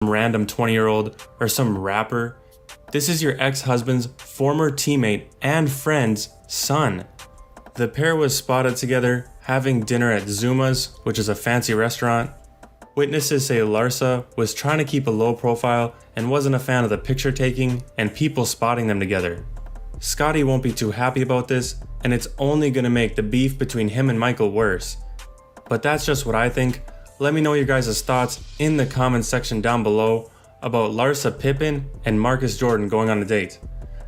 random 20-year-old or some rapper. This is your ex-husband's former teammate and friend's son. The pair was spotted together having dinner at Zuma's, which is a fancy restaurant. Witnesses say Larsa was trying to keep a low profile and wasn't a fan of the picture taking and people spotting them together. Scotty won't be too happy about this, and it's only gonna make the beef between him and Michael worse. But that's just what I think. Let me know your guys' thoughts in the comments section down below about Larsa Pippen and Marcus Jordan going on a date.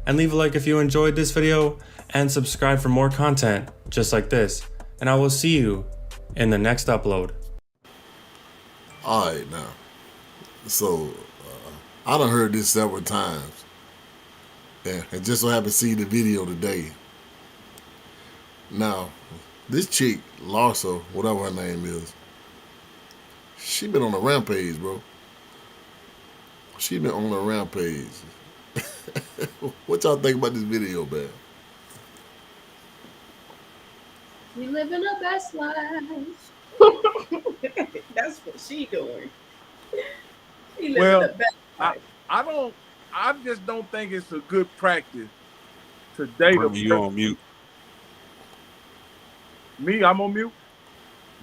And leave a like if you enjoyed this video, and subscribe for more content just like this. And I will see you in the next upload. Alright now, so I done heard this several times, and just so happened to see the video today. Now, this chick, Larsa, whatever her name is, she been on a rampage, bro. She been on a rampage. What y'all think about this video, man? We living our best life. That's what she doing. She living the best life. I just don't think it's a good practice to date a person. You on mute? Me, I'm on mute.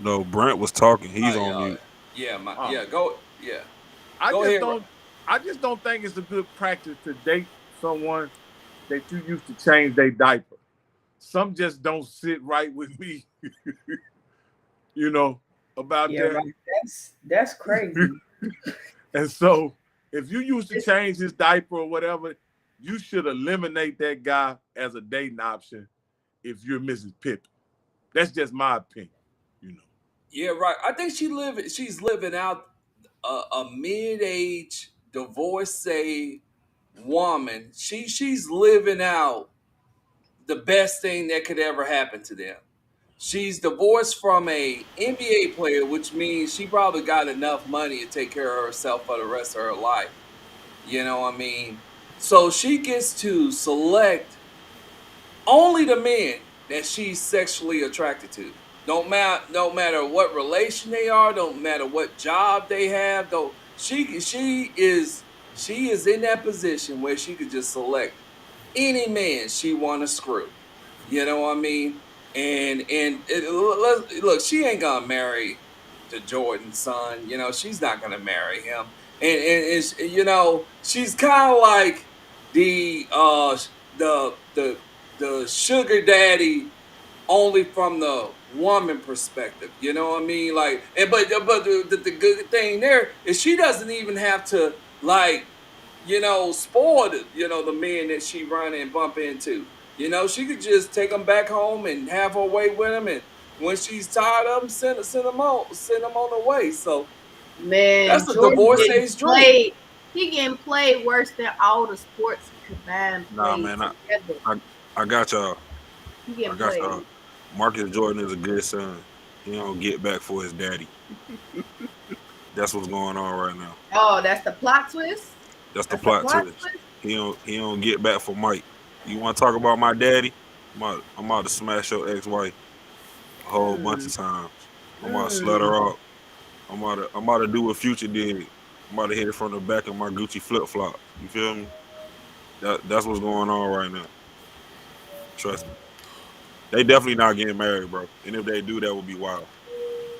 No, Brent was talking. He's on mute. I just don't think it's a good practice to date someone that you used to change their diaper. Some just don't sit right with me, you know, about that. Right. That's crazy. And so if you used to change his diaper or whatever, you should eliminate that guy as a dating option if you're Mrs. Pippen. That's just my opinion, you know. Yeah, right. I think she's living out a mid-age divorcee woman. She's living out the best thing that could ever happen to them. She's divorced from a NBA player, which means she probably got enough money to take care of herself for the rest of her life. You know what I mean? So she gets to select only the men that she's sexually attracted to. Don't matter what relation they are, don't matter what job they have, though she is in that position where she could just select any man she want to screw. You know what I mean? And look, she ain't gonna marry the Jordan's son. You know, she's not gonna marry him. And it's, you know, she's kind of like the sugar daddy, only from the woman perspective. You know what I mean? Like, but the good thing there is she doesn't even have to, like, you know, spoil the men that she run and bump into. You know, she could just take them back home and have her way with them, and when she's tired of them, send them on the way. So, man, that's the divorcee's dream. He getting played worse than all the sports combined. Nah, man, I got y'all. I got y'all. Marcus Jordan is a good son. He don't get back for his daddy. That's what's going on right now. Oh, that's the plot twist. That's the plot twist. He don't get back for Mike. You want to talk about my daddy? I'm about to smash your ex-wife a whole bunch of times. I'm about to slut her up. I'm about to do what Future did. I'm about to hit it from the back of my Gucci flip-flop. You feel me? That's what's going on right now. Trust me. They definitely not getting married, bro. And if they do, that would be wild.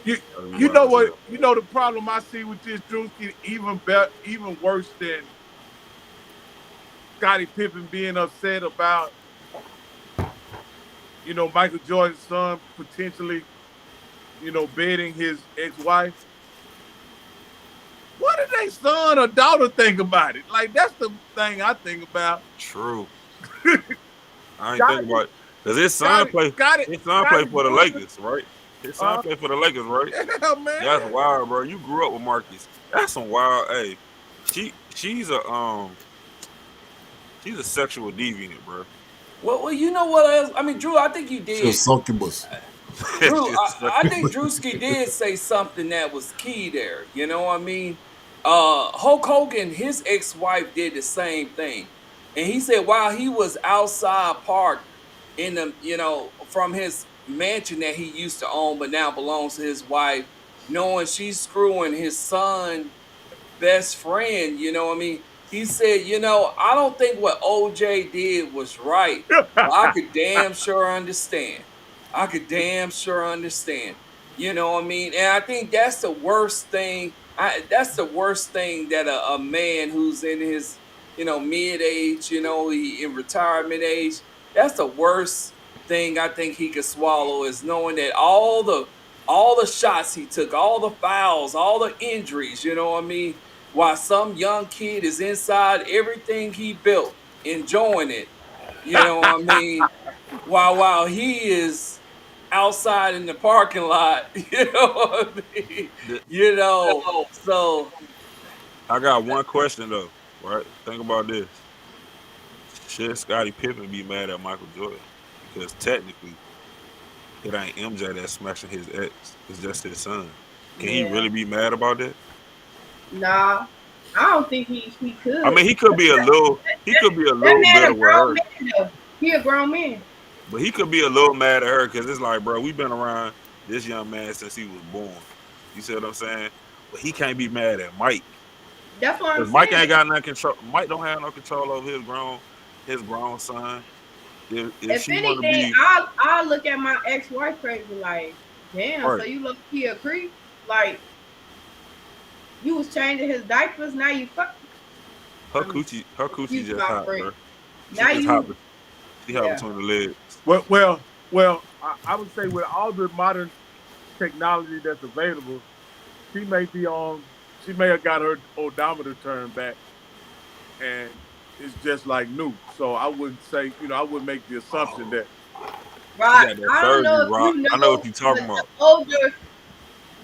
You know what? You know the problem I see with this, Drewski, even worse than Scottie Pippen being upset about, you know, Michael Jordan's son potentially, you know, bedding his ex-wife. What did their son or daughter think about it? Like, that's the thing I think about. True. I ain't think about it. Because his son play for the Lakers, right? His son play for the Lakers, right? Yeah, man. That's wild, bro. You grew up with Marcus. That's some wild. Hey, she's a sexual deviant, bro. Well, you know what else? I mean, Drew, I think you did. She's succubus. Drew, I think Drewski did say something that was key there. You know what I mean? Hulk Hogan, his ex-wife did the same thing. And he said while he was outside parked in the, you know, from his mansion that he used to own but now belongs to his wife, knowing she's screwing his son best friend, you know what I mean? He said, I don't think what OJ did was right, but I could damn sure understand. I could damn sure understand. You know what I mean? And I think that's the worst thing. That's the worst thing that a man who's in his, mid age, he in retirement age, that's the worst thing I think he could swallow is knowing that all the shots he took, all the fouls, all the injuries, you know what I mean? While some young kid is inside everything he built, enjoying it, you know what I mean? While he is outside in the parking lot, you know what I mean? So I got one question though, right? Think about this. Should Scottie Pippen be mad at Michael Jordan? Because technically, it ain't MJ that's smashing his ex. It's just his son. Can he really be mad about that? Nah, I don't think he could. I mean, he could be a little bitter with her. He a grown man. But he could be a little mad at her because it's like, bro, we've been around this young man since he was born. You see what I'm saying? But he can't be mad at Mike. That's what I'm saying. Mike ain't got no control. Mike don't have no control over his grown son. If she anything, I'll look at my ex-wife crazy like, damn, right. So you look a creep? Like, you was changing his diapers, now you fuck. Her coochie just hot, bro. She hot between the legs. Well, I would say with all the modern technology that's available, she may have got her odometer turned back, and it's just like new. So I wouldn't say, I wouldn't make the assumption that. Right. I don't know if you know, I know what you're talking about.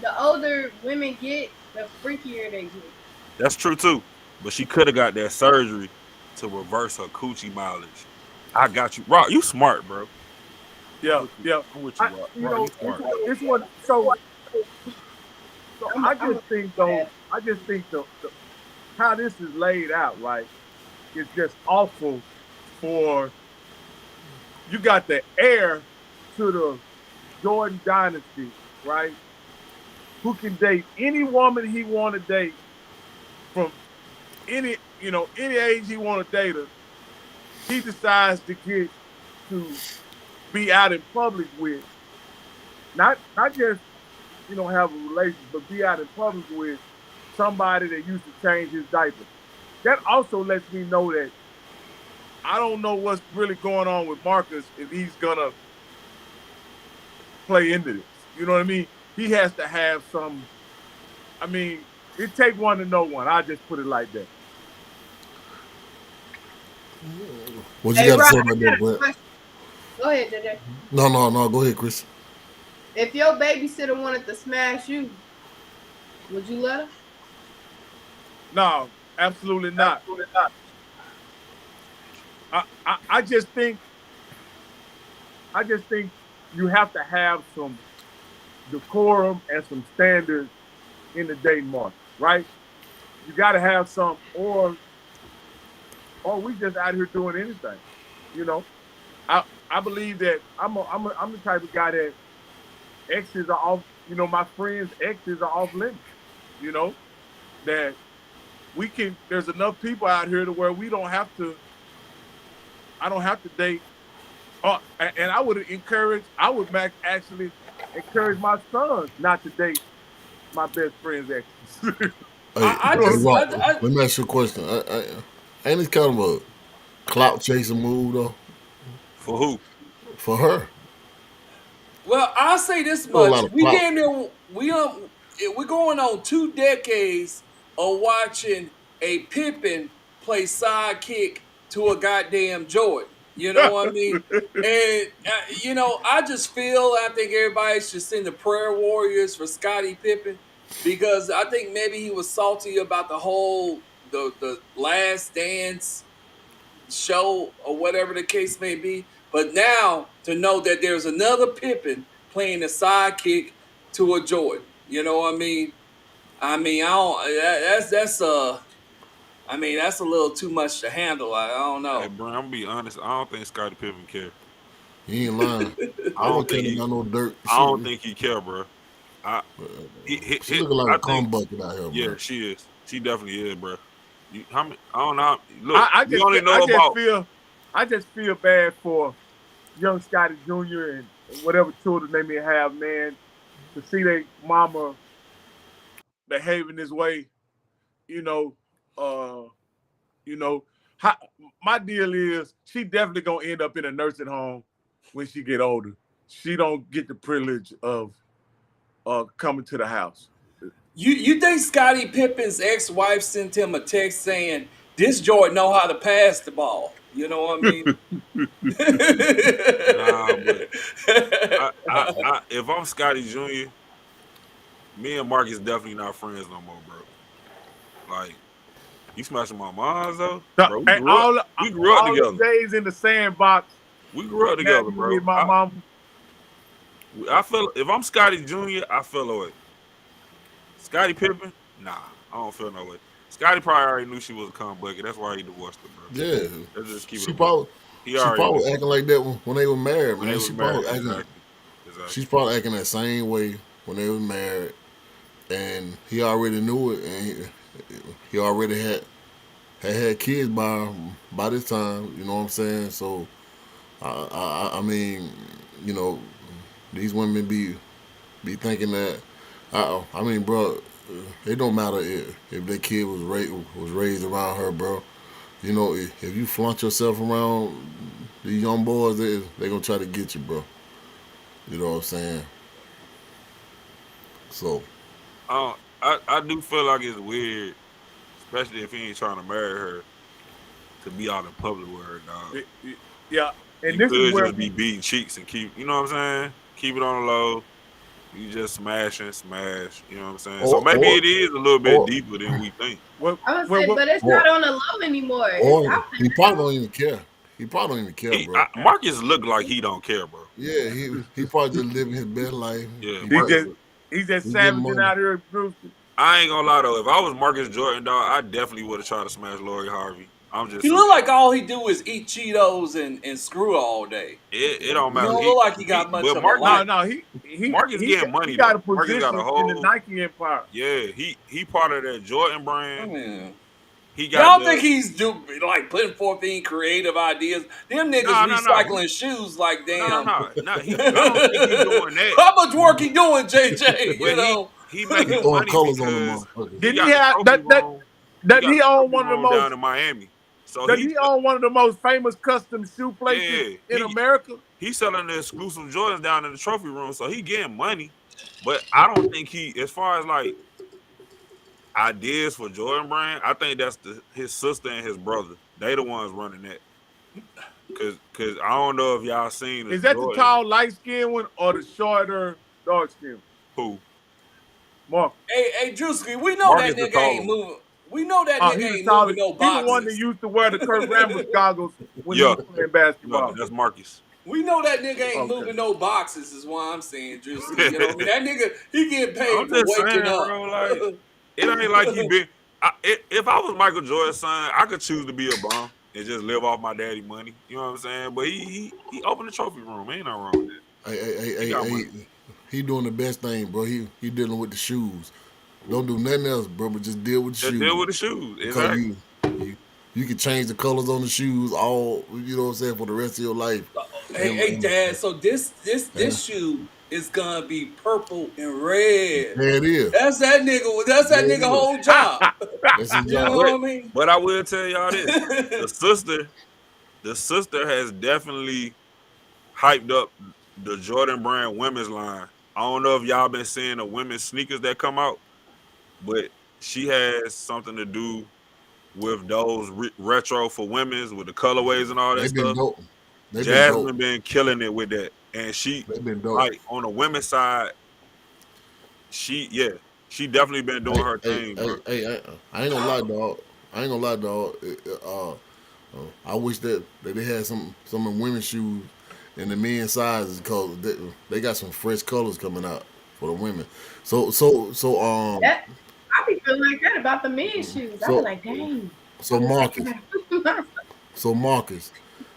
The older women get, the freakier they get. That's true too. But she could have got that surgery to reverse her coochie mileage. I got you. Rock, you smart, bro. Yeah. I'm with you, Rock. You smart. This one, so I just think the how this is laid out, right? It's just awful for you got the heir to the Jordan dynasty, right? Who can date any woman he want to date from any age he want to date her. He decides to get to be out in public with, not just have a relationship, but be out in public with somebody that used to change his diapers. That also lets me know that I don't know what's really going on with Marcus if he's gonna play into this. You know what I mean? He has to have some. I mean, it take one to know one. I just put it like that. What you got to say about that, Brett? Go ahead, Dede. No. Go ahead, Chris. If your babysitter wanted to smash you, would you let her? No, absolutely not. Absolutely not. I just think you have to have some decorum and some standards in the dating market, right? You got to have some, or we just out here doing anything, I believe that I'm the type of guy that exes are off. My friends' exes are off limits. That we can. There's enough people out here to where we don't have to. I don't have to date. And I would actually encourage my sons not to date my best friend's exes. Let me ask you a question. Ain't this kind of a clout chasing move though? For who? For her. Well, I'll say this much: we're going on 2 decades of watching a Pippen play sidekick to a goddamn Jordan. You know what I mean? And, I just I think everybody should send the prayer warriors for Scottie Pippen because I think maybe he was salty about the whole, the Last Dance show or whatever the case may be. But now to know that there's another Pippen playing the sidekick to a Jordan. You know what I mean? That's a little too much to handle. I don't know. Hey, bro, I'm gonna be honest. I don't think Scottie Pippen care. He ain't lying. I don't think he got no dirt. I don't think he care, bro. She looking like a cum bucket out here, bro. Yeah, she is. She definitely is, bro. How many? I don't know. Look, I you just only know about. I just feel bad for young Scotty Jr. and whatever children they may have, man, to see their mama behaving this way. You know, uh, you know, how, my deal is she definitely gonna end up in a nursing home when she get older. She don't get the privilege of coming to the house. You think Scottie Pippen's ex-wife sent him a text saying, "This Jordan know how to pass the ball"? You know what I mean? Nah, but if I'm Scotty Jr., me and Marcus definitely not friends no more, bro. Like, you smashing my moms though, bro. We And grew up. We grew up all the together. days in the sandbox. We grew up Now together, you bro. with my mom. I feel if I'm Scotty Jr., I feel away. Scottie Pippen, nah, I don't feel no way. Scotty probably already knew she was a cum bucket. That's why he divorced her, bro. Yeah, Let's just keep it. she probably He already knew. acting like that when they were married, When man. they was She married, probably acting. exactly. She's probably acting that same way when they was married, and he already knew it, and he already had kids by this time. You know what I'm saying? So, I mean, you know, these women be thinking that. I mean, bro, it don't matter if their kid was raised around her, bro. You know, if you flaunt yourself around these young boys, they gonna try to get you, bro. You know what I'm saying? So, I do feel like it's weird, especially if he ain't trying to marry her, to be out in public with her, dog. Yeah, and You this is could where just be beating cheeks and keep, you know what I'm saying? Keep it on the low. You just smash, you know what I'm saying? So maybe it is a little bit deeper than we think. I was saying, but it's not on the low anymore. or he probably don't even care. He probably don't even care, bro. Marcus look like he don't care, bro. Yeah, he probably just living his best life. Yeah, he's just savaging out here, Bruce. I ain't gonna lie though. If I was Marcus Jordan, dog, I definitely would have tried to smash Lori Harvey. I'm just. He look like all he do is eat Cheetos and screw all day. It don't matter. He don't look like he got much of a life. Marcus getting money. He got a Marcus position got a whole, in the Nike empire. Yeah, he part of that Jordan brand. Man. He got. Y'all think he's putting forth any creative ideas? Them niggas recycling shoes like damn. No. I don't think he's doing that. How much work he doing, JJ? You know, he making money colors because on them. Did he have that he own one of the most down in Miami? So he own one of the most famous custom shoe places in America? He's selling the exclusive Jordans down in the trophy room, so he getting money. But I don't think as far as like ideas for Jordan Brand, I think that's his sister and his brother. They the ones running that. Cause I don't know if y'all seen. Is that Jordan. The tall light skinned one or the shorter dark skinned? Who? Mark. Hey, Drewski, we know that nigga ain't moving. We know that nigga ain't moving no boxes. He's the one that used to wear the Kurt Rambis goggles when he was playing basketball. No, that's Marcus. We know that nigga ain't moving no boxes, is why I'm saying, Drewski. You know what I mean? That nigga, he getting paid for waking up. Bro, like, it ain't like he been. If I was Michael Jordan's son, I could choose to be a bum and just live off my daddy money. You know what I'm saying? But he opened the trophy room. Ain't nothing wrong with that. Hey, he doing the best thing, bro. He dealing with the shoes. Don't do nothing else, bro, but just deal with the shoes. Deal with the shoes. Exactly. You can change the colors on the shoes all, you know what I'm saying, for the rest of your life. Hey, Dad, so this shoe is gonna be purple and red. Yeah, it is. That's that nigga whole job. That's his job. You know what I mean? But I will tell y'all this. The sister has definitely hyped up the Jordan Brand women's line. I don't know if y'all been seeing the women's sneakers that come out, but she has something to do with those retro for women's with the colorways and all that stuff. Jasmine been killing it with that, and she like on the women's side. She definitely been doing her thing. Hey, I ain't gonna lie, dog. I wish that they had some of women's shoes in the men's sizes because they got some fresh colors coming out for the women. So I be feeling like that about the men's shoes. I be like, dang. So Marcus,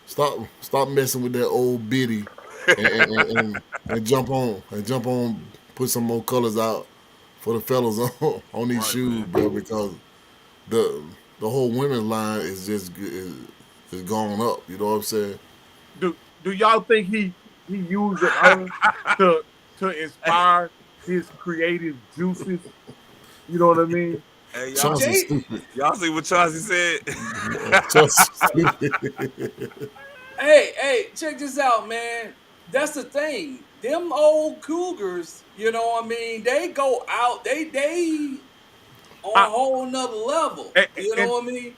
stop messing with that old biddy and jump on, put some more colors out for the fellas on these shoes, bro. Because the whole women's line is just is gone up. You know what I'm saying? Do y'all think he using her to inspire his creative juices? You know what I mean? Hey, Chauncey Jay, stupid. y'all see what Chauncey said? Chauncey stupid. hey, check this out, man. That's the thing. Them old cougars, you know what I mean? They go out, they on I, a whole nother level. and, You know and, what I mean?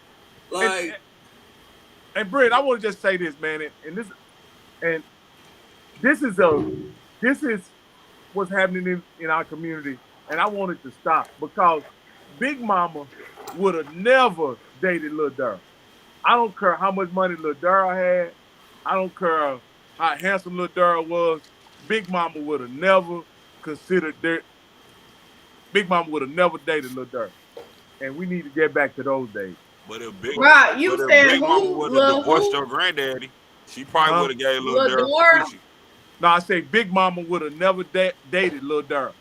and, Like, and Brett, I want to just say this, man, and this is a this is what's happening in our community, and I want it to stop because Big Mama would have never dated Lil Durrell. I don't care how much money Lil Durrell had. I don't care how handsome Lil Durrell was. Big Mama would have never considered their Big Mama would have never dated Lil Durrell. And we need to get back to those days. But if Big, Right, you but if said Big Mama who? would have Lil divorced who? your granddaddy, she probably would have gave Lil Lil Durrell Dora? coochie. No, I say Big Mama would have never dated Lil Durrell.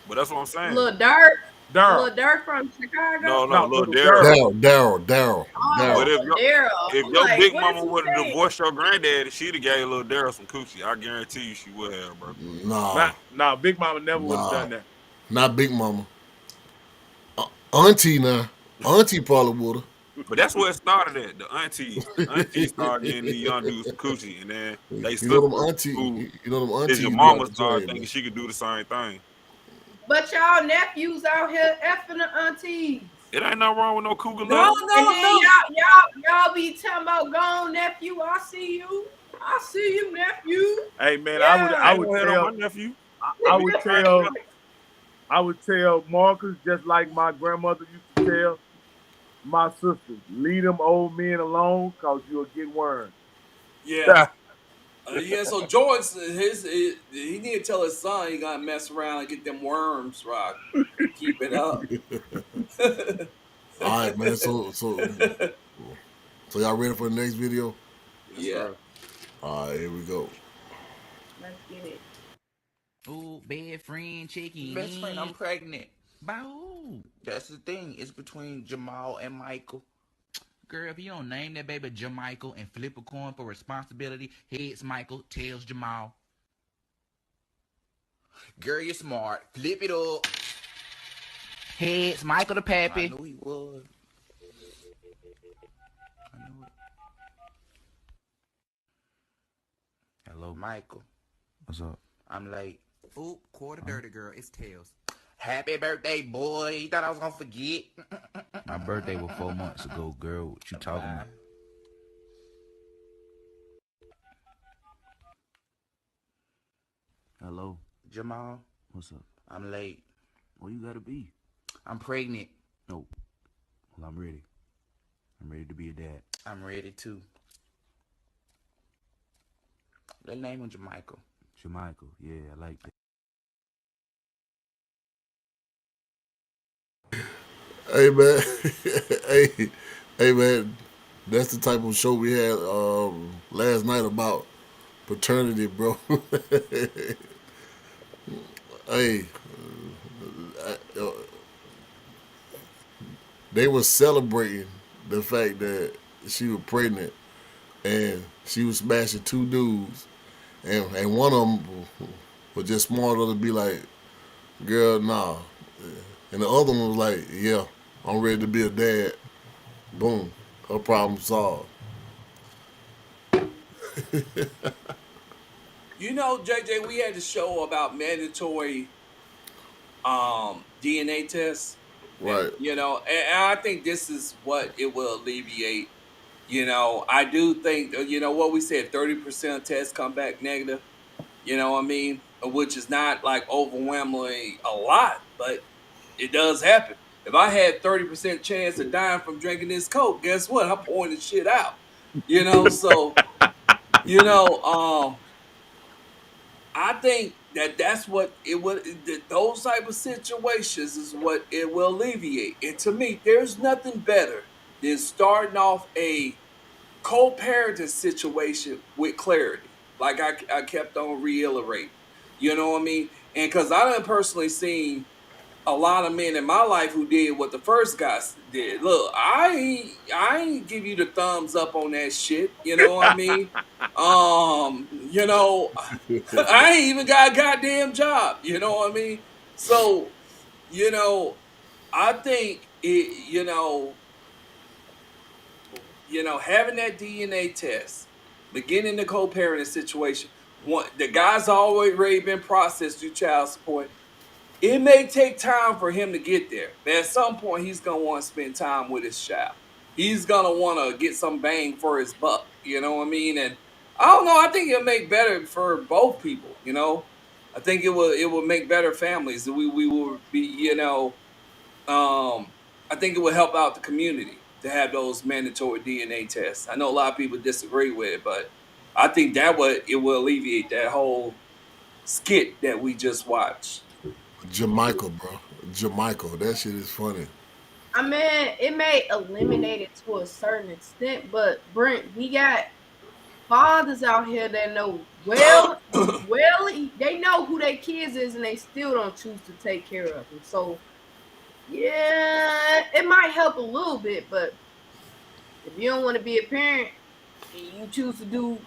But that's what I'm saying. Lil Durk? Durrell. Lil Durk from Chicago? No, No, Lil Lil Darryl. Daryl. But Oh, Daryl. if I'm your like, Big what Mama is he would have saying? divorced your granddaddy, she'd have gave Lil Darryl some coochie. I guarantee you she would have, bro. Nah, Big Mama never would have done that. not Big Mama. Auntie now. Auntie probably would have. But that's where it started at. The aunties. The aunties started getting these young dudes some coochie, and then they You know them sisters auntie. who You know them is aunties. your be mama out the started chain, thinking man. she could do the same thing. But y'all nephews out here effing the aunties. It ain't nothing wrong with no cougar no, love. And then no. y'all be talking about gone nephew. I see you, nephew. Hey man, Yeah. I would Go ahead tell on my nephew. I would tell Marcus just like my grandmother used to tell my sisters, leave them old men alone because you'll get worms. Yeah. Yeah, so George, he need to tell his son he gotta mess around and get them worms, Rock. Keep it up. All right, man. So y'all ready for the next video? Yeah. All right, here we go. Let's get it. Ooh, bed friend chicken. Best friend, I'm pregnant. By who? That's the thing. It's between Jamal and Michael. Girl, if you don't name that baby Jamichael and flip a coin for responsibility, heads Michael, tails Jamal. Girl, you're smart. Flip it up. Heads Michael the pappy. I knew he was. I knew it. Hello, Michael, what's up? I'm late. Ooh, quarter dirty girl, it's tails. Happy birthday, boy. You thought I was gonna forget? My birthday was 4 months ago, girl. What you talking about? Hello, Jamal, what's up? I'm late. Where you gotta be? I'm pregnant. No, well, I'm ready. I'm ready to be a dad. I'm ready too. Let's name him Jamichael. Jamichael, yeah, I like that. Hey man, hey man, that's the type of show we had last night about paternity, bro. Hey, they were celebrating the fact that she was pregnant and she was smashing two dudes, and one of them was just smart enough to be like, "Girl, nah," and the other one was like, "Yeah, I'm ready to be a dad." Boom, her problem solved. You know, JJ, we had the show about mandatory DNA tests. Right. You know, and I think this is what it will alleviate. You know, I do think, you know, what we said, 30% of tests come back negative. You know what I mean? Which is not like overwhelmingly a lot, but it does happen. If I had 30% chance of dying from drinking this Coke, guess what? I'm pouring this shit out. You know, so, you know, I think that's what it would. Those type of situations is what it will alleviate. And to me, there's nothing better than starting off a co-parenting situation with clarity. Like I kept on reiterating. You know what I mean? And because I done personally seen a lot of men in my life who did what the first guys did. Look, I ain't give you the thumbs up on that shit. You know what I mean? You know, I ain't even got a goddamn job. You know what I mean? So, you know, I think it, having that DNA test, beginning the co-parenting situation, the guy's already been processed through child support. It may take time for him to get there, but at some point he's gonna want to spend time with his child. He's gonna want to get some bang for his buck. You know what I mean? And I don't know. I think it'll make better for both people. I think it will make better families. We will be. I think it will help out the community to have those mandatory DNA tests. I know a lot of people disagree with it, but I think it will alleviate that whole skit that we just watched. Jamaica, bro. Jamaica. That shit is funny. I mean, it may eliminate it to a certain extent, but Brent, we got fathers out here that know they know who their kids is, and they still don't choose to take care of them. So, yeah, it might help a little bit, but if you don't want to be a parent and you choose to do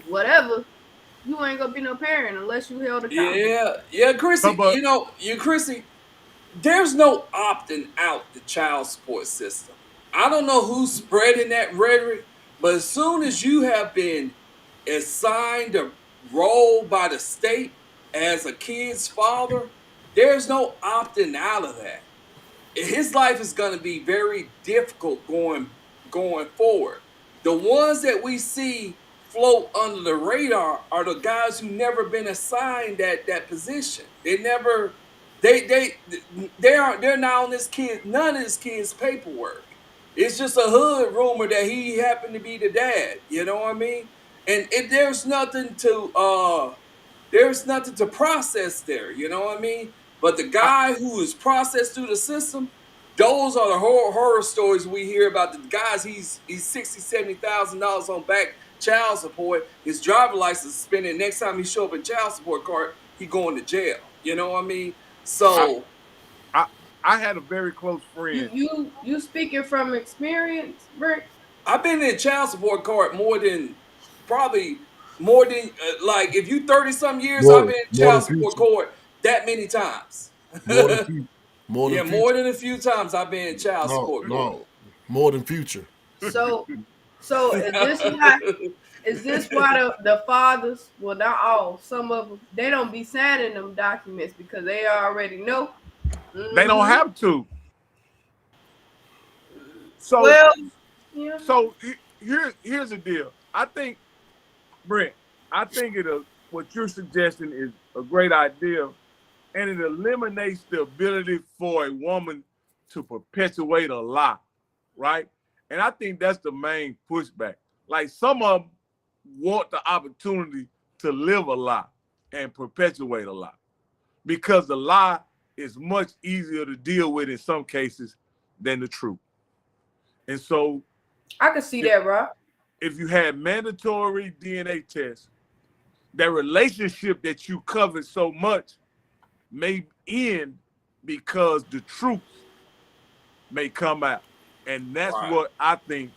whatever, you ain't gonna be no parent unless you held accountable. Yeah, Chrissy. But Chrissy. There's no opting out the child support system. I don't know who's spreading that rhetoric, but as soon as you have been assigned a role by the state as a kid's father, there's no opting out of that. His life is going to be very difficult going forward. The ones that we see float under the radar are the guys who never been assigned that position. They're not on none of this kid's paperwork. It's just a hood rumor that he happened to be the dad. You know what I mean? And there's nothing to process there. You know what I mean? But the guy who is processed through the system, those are the horror stories we hear about. The guys he's $60,000-$70,000 on back child support. His driver license suspended. Next time he show up in child support card, he going to jail. You know what I mean? So I had a very close friend. You speaking from experience, Brent? I've been in child support court probably more than like if you 30-some years, I've been in child support court that many times. More than a few times I've been in child support court. No, more than future. So is this why the fathers, well, not all, some of them, they don't be signing them documents because they already know? They don't have to. So, here's the deal. I think, Brent, what you're suggesting is a great idea, and it eliminates the ability for a woman to perpetuate a lie, right? And I think that's the main pushback. Like some of them want the opportunity to live a lie and perpetuate a lie because the lie is much easier to deal with in some cases than the truth. And so I can see that, Rob. If you had mandatory DNA tests, that relationship that you covered so much may end because the truth may come out. And that's what I think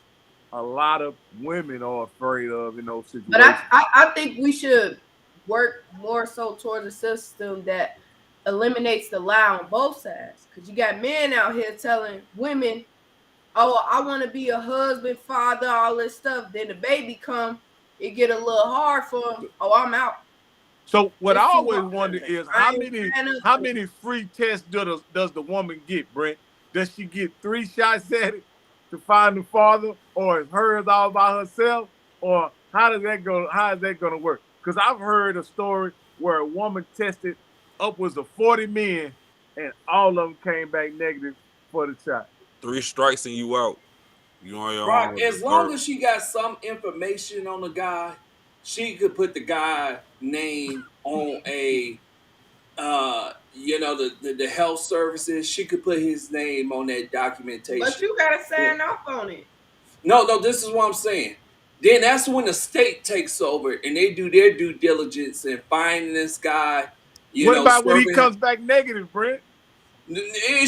a lot of women are afraid of in those situations. But I think we should work more so towards a system that eliminates the lie on both sides. Because you got men out here telling women, oh, I want to be a husband, father, all this stuff. Then the baby come, it get a little hard for them. Oh, I'm out. So what I always wonder is how many free tests does the woman get, Brent? Does she get 3 shots at it to find the father, or is hers all by herself? Or how is that going to work? Because I've heard a story where a woman tested upwards of 40 men, and all of them came back negative for the child. 3 strikes and you out. You on your Right. own. As long as she got some information on the guy, she could put the guy name on a the health services. She could put his name on that documentation. But you gotta sign off on it. No, this is what I'm saying. Then that's when the state takes over and they do their due diligence in finding this guy. What about when he comes back negative, Brent?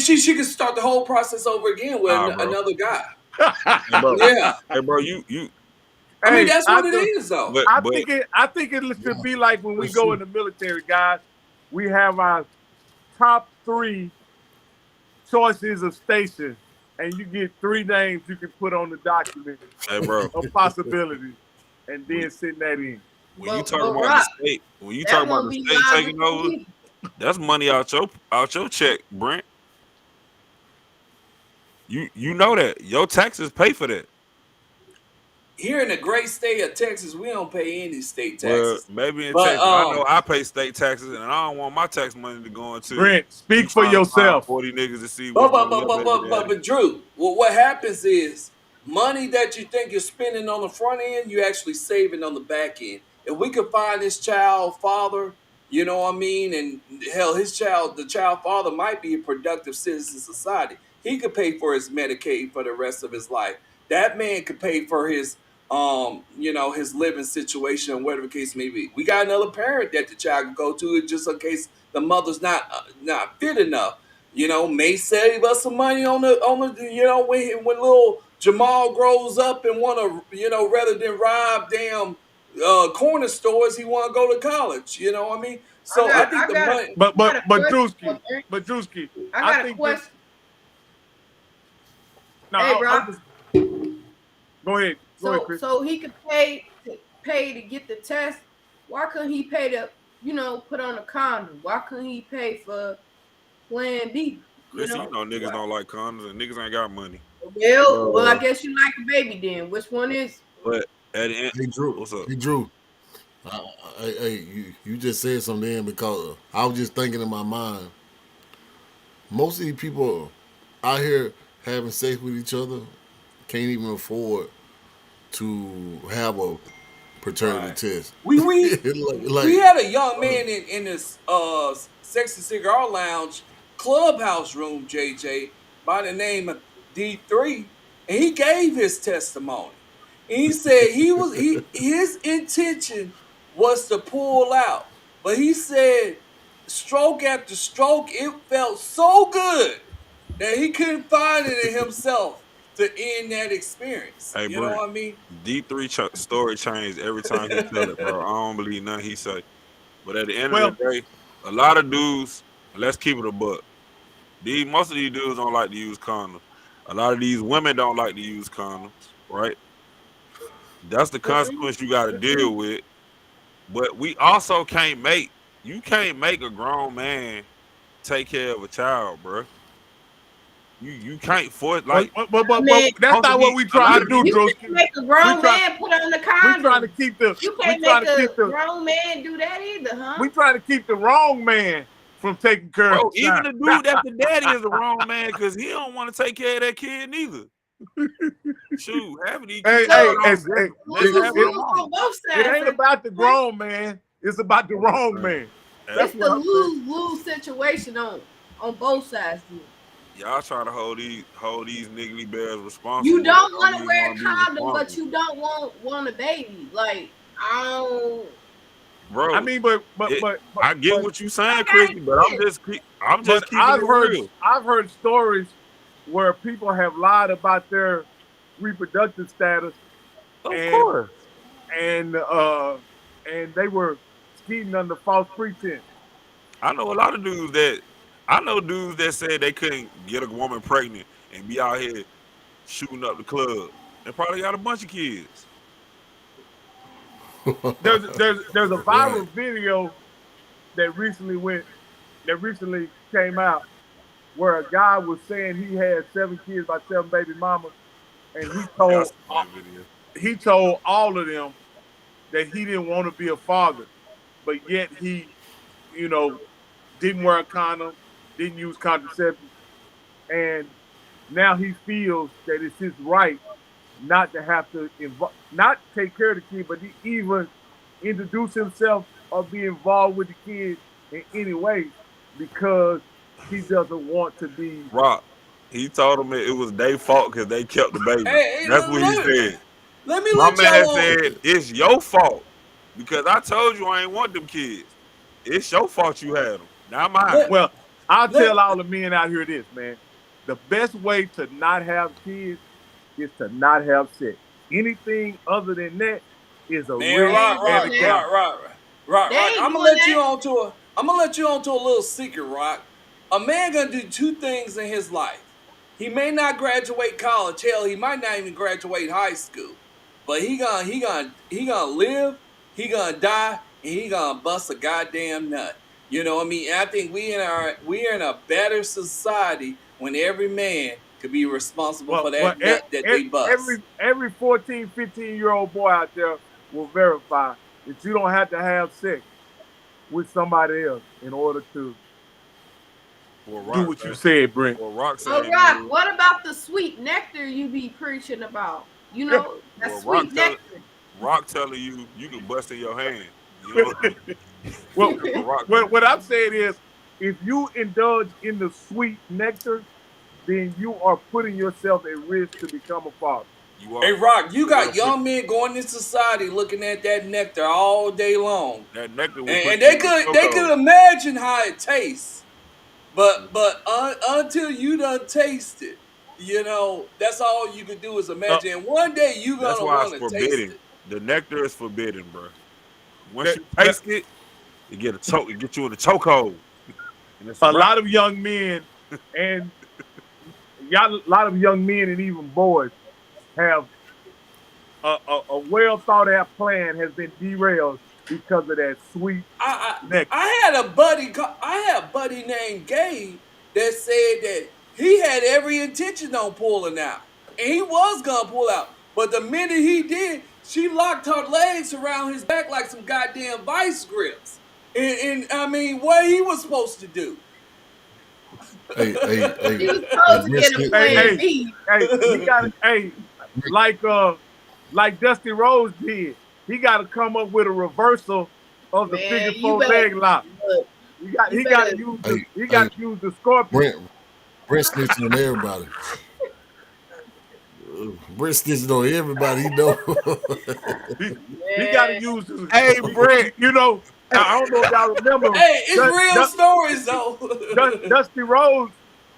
She could start the whole process over again with Nah, bro. another guy. Hey, bro. Yeah, Hey, bro, you I mean Hey, that's what it is, though. but I think it should be like when we That's go true. in the military, guys. We have our top 3 choices of stations, and you get 3 names you can put on the document hey, bro, of possibilities, and then send that in. when you But talk about the Rock, state, when you that talk about won't the be state live taking with over, me. that's money out your check, Brent. You know that your taxes pay for that. Here in the great state of Texas, we don't pay any state Well, taxes. maybe in But Texas, I know I pay state taxes, and I don't want my tax money to go into Brent, you speak for trying to find yourself. 40 niggas to see But which but one of but your but baby but but, daddy. but Drew, what happens is money that you think you're spending on the front end, you're actually saving on the back end. If we could find this child father, you know what I mean, and hell, the child father might be a productive citizen society. He could pay for his Medicaid for the rest of his life. That man could pay for his his living situation, whatever the case may be. We got another parent that the child can go to just in case the mother's not fit enough. May save us some money on the when little Jamal grows up and want to rather than rob damn corner stores, he want to go to college. You know what I mean? I So I got, think I the got, money. But I got but a but question. Drewski, Brent. but Drewski, I I got a think this. question. No, Hey, I'm Rock. just go ahead, Chris. So he could pay to get the test. Why couldn't he pay to put on a condom? Why couldn't he pay for Plan B? Listen, niggas don't like condoms, and niggas ain't got money. Well, I guess you like a baby then. Which one is? But at the end, Hey Drew. what's up? Hey Drew. Hey, you just said something then because I was just thinking in my mind. Most of these people out here having sex with each other can't even afford to have a paternity Right. test. We like, had a young man in this sexy cigar lounge clubhouse room, JJ, by the name of D3, and he gave his testimony. And he said his intention was to pull out, but he said stroke after stroke, it felt so good that he couldn't find it in himself to end that experience. Hey, You know Brent, what I mean? D3 story changed every time he tell it, bro. I don't believe nothing he say. But at the end of Well, the day, a lot of dudes, let's keep it a buck. Most of these dudes don't like to use condoms. A lot of these women don't like to use condoms, right? That's the consequence you got to deal with. But we also you can't make a grown man take care of a child, bro. You can't force but Man, that's not what we trying to do, you Drewski. can't make a grown man put on the condom. We trying to keep the. You We can't trying make to a keep the. grown man do that either, huh? We trying to keep the wrong man from taking care Bro, of the even child. the dude that's the daddy is the wrong man because he don't want to take care of that kid neither. Shoot, half of these kids Lose it on both sides. ain't about the grown man. It's about the wrong man. That's It's what the I'm saying. lose situation on both sides. Dude. Y'all trying to hold these niggly bears responsible. You don't want to even wear a wanna be condom, but responsible. you don't want a baby. Like I don't. Bro, I mean, but I get what you saying, Chrissy, but I'm just keeping I've it heard real. I've heard stories where people have lied about their reproductive status, Of course. and they were cheating under false pretense. I know a lot of dudes that said they couldn't get a woman pregnant and be out here shooting up the club. They probably got a bunch of kids. There's a viral video that recently came out where a guy was saying he had 7 kids by 7 baby mamas, and he told all of them that he didn't want to be a father, but yet he, didn't wear a condom, didn't use contraception, and now he feels that it's his right not to have to not take care of the kid, but even introduce himself or be involved with the kid in any way because he doesn't want to be. Rock. He told them it was their fault because they kept the baby. Hey, That's what he said. Let me My let man y'all said it's your fault because I told you I ain't want them kids. It's your fault you had them, not mine. Well, I'll Let, tell all the men out here this, man. The best way to not have kids is to not have sex. Anything other than that is a man, They risk ain't and doing a that. gamble. They Rock. ain't doing that. I'm gonna let you on to a little secret, Rock. A man gonna do two things in his life. He may not graduate college. Hell, he might not even graduate high school. But he gonna live. He gonna die, and he gonna bust a goddamn nut. You know what I mean? And I think we're in a better society when every man could be responsible for Well, that nut that they bust. every 14, 15-year-old boy out there will verify that you don't have to have sex with somebody else in order to What do Rock what you say? said, Brent. What Rock Oh, saying Rock, is, what about the sweet nectar you be preaching about? You know, that well, sweet nectar. Rock telling you you can bust in your hand. You know, Well, that's what Rock what, telling what I'm saying is, if you indulge in the sweet nectar, then you are putting yourself at risk to become a father. you. You Hey, are. Rock, you It'll got put young men going in society looking at that nectar all day long, that nectar will and put you they in the could chokehold. imagine how it tastes, but until you done taste it, that's all you could do is Uh, imagine. And one day you That's gonna why it's want to taste forbidden. it. The nectar is forbidden, bro. Once that, you that taste it, it get you in the chokehold, and it's a a wrap. lot of young men and a lot of young men and even boys have a well thought out plan has been derailed because of that sweet I nectar. I, I had a buddy. I had a buddy named Gabe that said that he had every intention on pulling out, and he was gonna pull out. But the minute he did, she locked her legs around his back like some goddamn vice grips. And I mean, what he was supposed to do? Hey, hey, He hey, was hey, supposed to Brent get a Smith, Hey, plan hey, B. hey, he got hey, like like Dusty Rose did. He got to come up with a reversal of the Man, figure you four better leg lock. look. You He got better to use hey, got hey, to use the scorpion. Brent snitching on everybody. Brent snitching on everybody he know. He got to man. use his, Hey, Brett. you know. I don't know if y'all remember. Hey, it's Du- real Du- stories though. Dusty Rhodes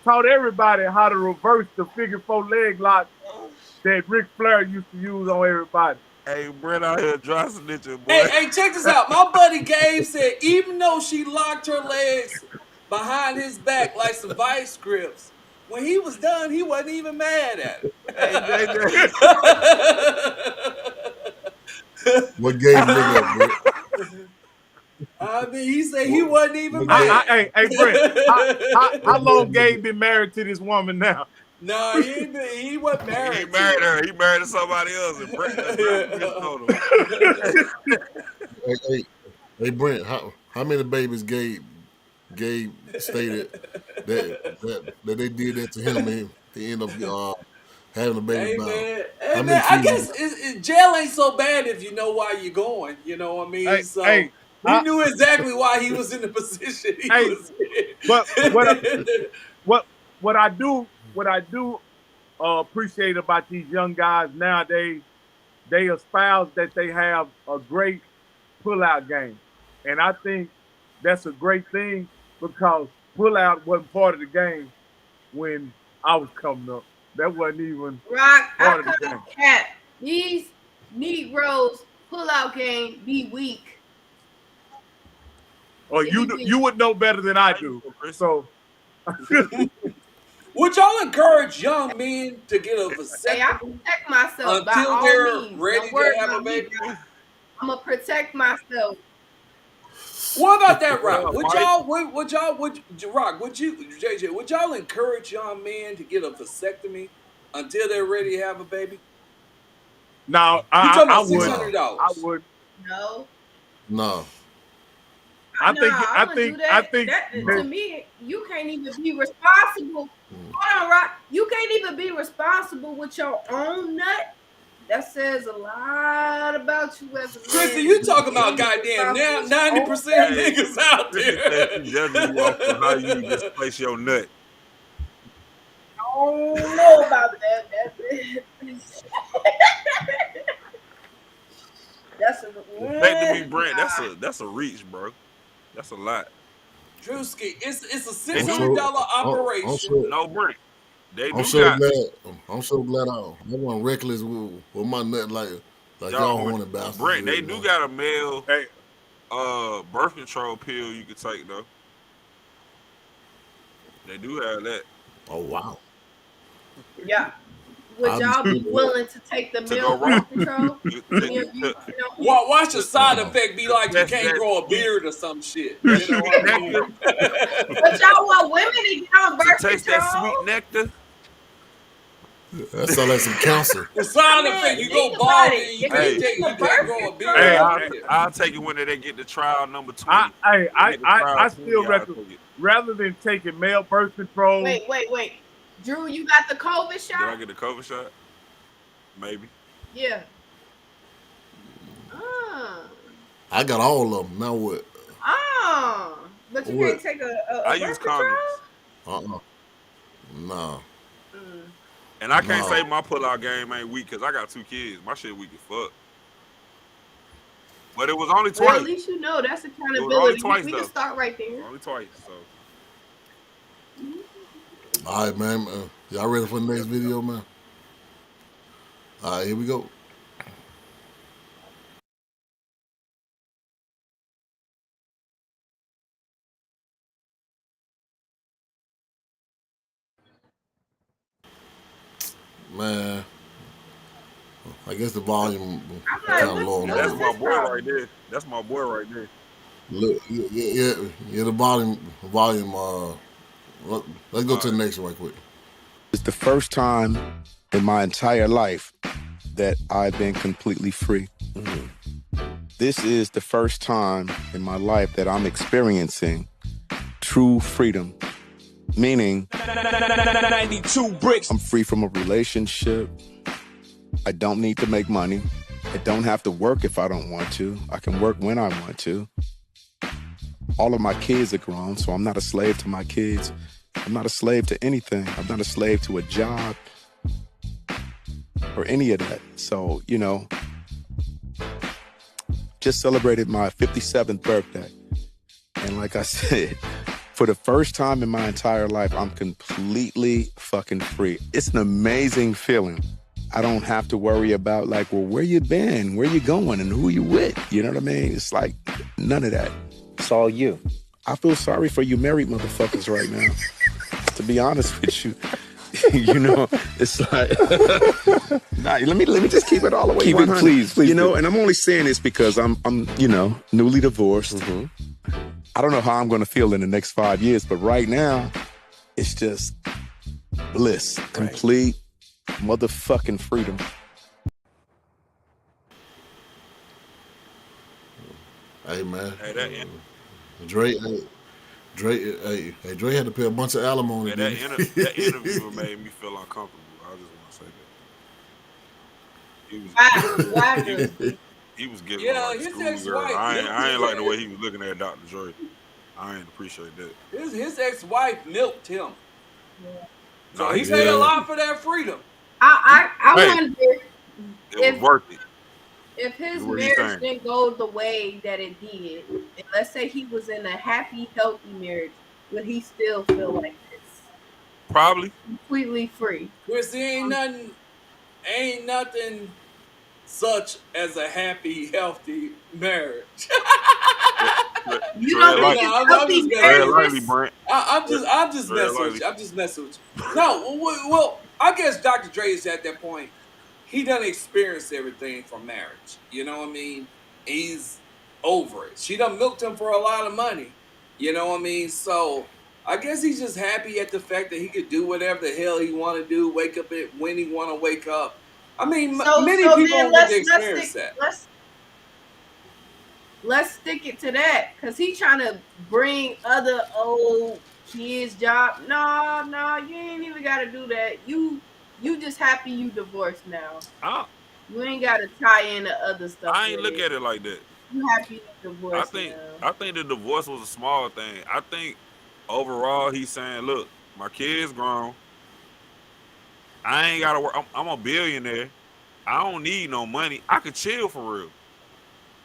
taught everybody how to reverse the figure four leg lock that Ric Flair used to use on everybody. Hey, Brett out here dry snitching, boy. Hey, check this out. My buddy Gabe said even though she locked her legs behind his back like some vice grips, when he was done, he wasn't even mad at Hey, JJ. her. What gave look up, Brent? I mean, he said he What, wasn't even what gave? mad. Hey, Brent, how What gave long look Gabe up? been married to this woman now? No, he wasn't He ain't married married to her. He married to somebody else, and Brett just dry snitching her. on him. Hey, Brent, how many babies Gabe stated that they did that to him and he ended up having a baby about? Hey How many man, I kids? guess jail ain't so bad if you know why you're going. You know what I mean? So Hey, he I, knew exactly why he was in the position he hey, was but in. what I do appreciate about these young guys nowadays, they espouse that they have a great pullout game, and I think that's a great thing because pullout wasn't part of the game when I was coming up. That wasn't even Rock, I part of the couldn't game. cap. These Negroes pull out game be weak. Or It be you weak. would know better than I How you do. know, Chris? So Would y'all encourage young men to get a Hey, I vasectomy protect myself by until all they're means. ready Don't worry to have a about me. baby? I'm gonna protect myself. What about that, Rock? Yeah, Mike. Would Rock? Would you, JJ? Would y'all encourage young men to get a vasectomy until they're ready to have a baby? now You talking I about six would hundred No, I dollars? would No, no, nah, I I wouldn't do think I that. think That no. to me, you can't even be responsible. Mm. Hold on, Rock. You can't even be responsible with your own nut. That says a lot about you as a Kristen, man. you You talking can't about even be goddamn responsible now with your own 90% of Hey, niggas out Chrissy said there. she judging you off of how you displace your nut. I don't know about that. That's a Respect to me, Brent. That's a reach, bro. That's a lot. Drewski, it's a They do. $600 I'm operation. so, No, Brent. They I'm do so got. glad. I'm so glad I wasn't reckless with my nut like y'all Y'all, horny bastards. Brent, they is, do man. got a male Hey, birth control pill you can take though. They do have that Oh wow. Yeah. Would I'll be y'all be stupid. willing to take the to male go wrong. birth control? To, Any of you? Watch the side Uh-uh. effect be like you test can't that grow a sweet, beard or some shit. that You know sweet what I mean? nectar. But y'all want women to get on To birth taste that sweet control? nectar. That sounds like some cancer. The side I effect, mean, you think go about bald it. and If Hey. you get you the can't birth grow a beard. control, Hey, Out I'll, here. I'll take it when they get the trial number 20. I They get the trial I 20, still I'll reckon take it. rather than taking male birth control. wait. Drew, you got the COVID Did I shot? get the COVID shot? Maybe. Yeah. Ah. I got all of them. Now what? Ah. But you What? can't take I a use birth control? condoms. Nah. Mm. And I can't No. say my pull-out game ain't weak because I got 2 kids. My shit weak as fuck. But it was only Well, twice. at least you know that's It was only accountability. twice, We though. can start right there. Only twice, so. All right, man. Y'all ready for the next video, man? All right, here we go. Man, I guess the volume I'm kind like, of low on what That's was that. my this boy problem? right there. That's my boy right there. Look, yeah, the volume. Let's go to the next one right quick. It's the first time in my entire life that I've been completely free. This is the first time in my life that I'm experiencing true freedom, meaning 92 bricks. I'm free from a relationship. I don't need to make money. I don't have to work if I don't want to. I can work when I want to. All of my kids are grown, so I'm not a slave to my kids. I'm not a slave to anything. I'm not a slave to a job or any of that. So, you know, just celebrated my 57th birthday. And like I said, for the first time in my entire life, I'm completely fucking free. It's an amazing feeling. I don't have to worry about like, well, where you been, where you going, and who you with? You know what I mean? It's like none of that. It's all you. I feel sorry for you married motherfuckers right now. To be honest with you, you know, it's like, nah, let me just keep it all the way. Keep 100. It, please. You know, and I'm only saying this because I'm you know, newly divorced. I don't know how I'm going to feel in the next 5 years, but right now, it's just bliss, complete motherfucking freedom. Hey, man. Hey, that Dre had to pay a bunch of alimony. Man, that interview made me feel uncomfortable. I just want to say that. Why? He was giving Yeah, like a his schoolgirl. ex-wife. I ain't like the way he was looking at Dr. Dre. I ain't appreciate that. His ex-wife milked him. So he he paid a did. lot for that freedom. I Hey. wonder It was worth it. if his What he marriage saying? didn't go the way that it did, and let's say he was in a happy, healthy marriage, would he still feel like this? Probably. Completely free. Chrissy, ain't nothing such as a happy, healthy marriage. You don't think lightly. it's healthy Tread lightly, marriages? Brent. I'm just Tread messing with lightly. you. I'm just messing with you. No, well, I guess Dr. Dre is at that point. He done experienced everything from marriage. You know what I mean? He's over it. She done milked him for a lot of money. You know what I mean? So I guess he's just happy at the fact that he could do whatever the hell he want to do, wake up when he want to wake up. I mean, many people don't get to experience that. Let's stick it to that, because he's trying to bring other old kids job. No, you ain't even got to do that. You just happy you divorced now. You ain't got to tie into other stuff. I ain't look at it like that. You happy you divorced now. I think the divorce was a small thing. I think overall he's saying, look, my kid's grown. I ain't gotta work. I'm a billionaire. I don't need no money. I could chill for real.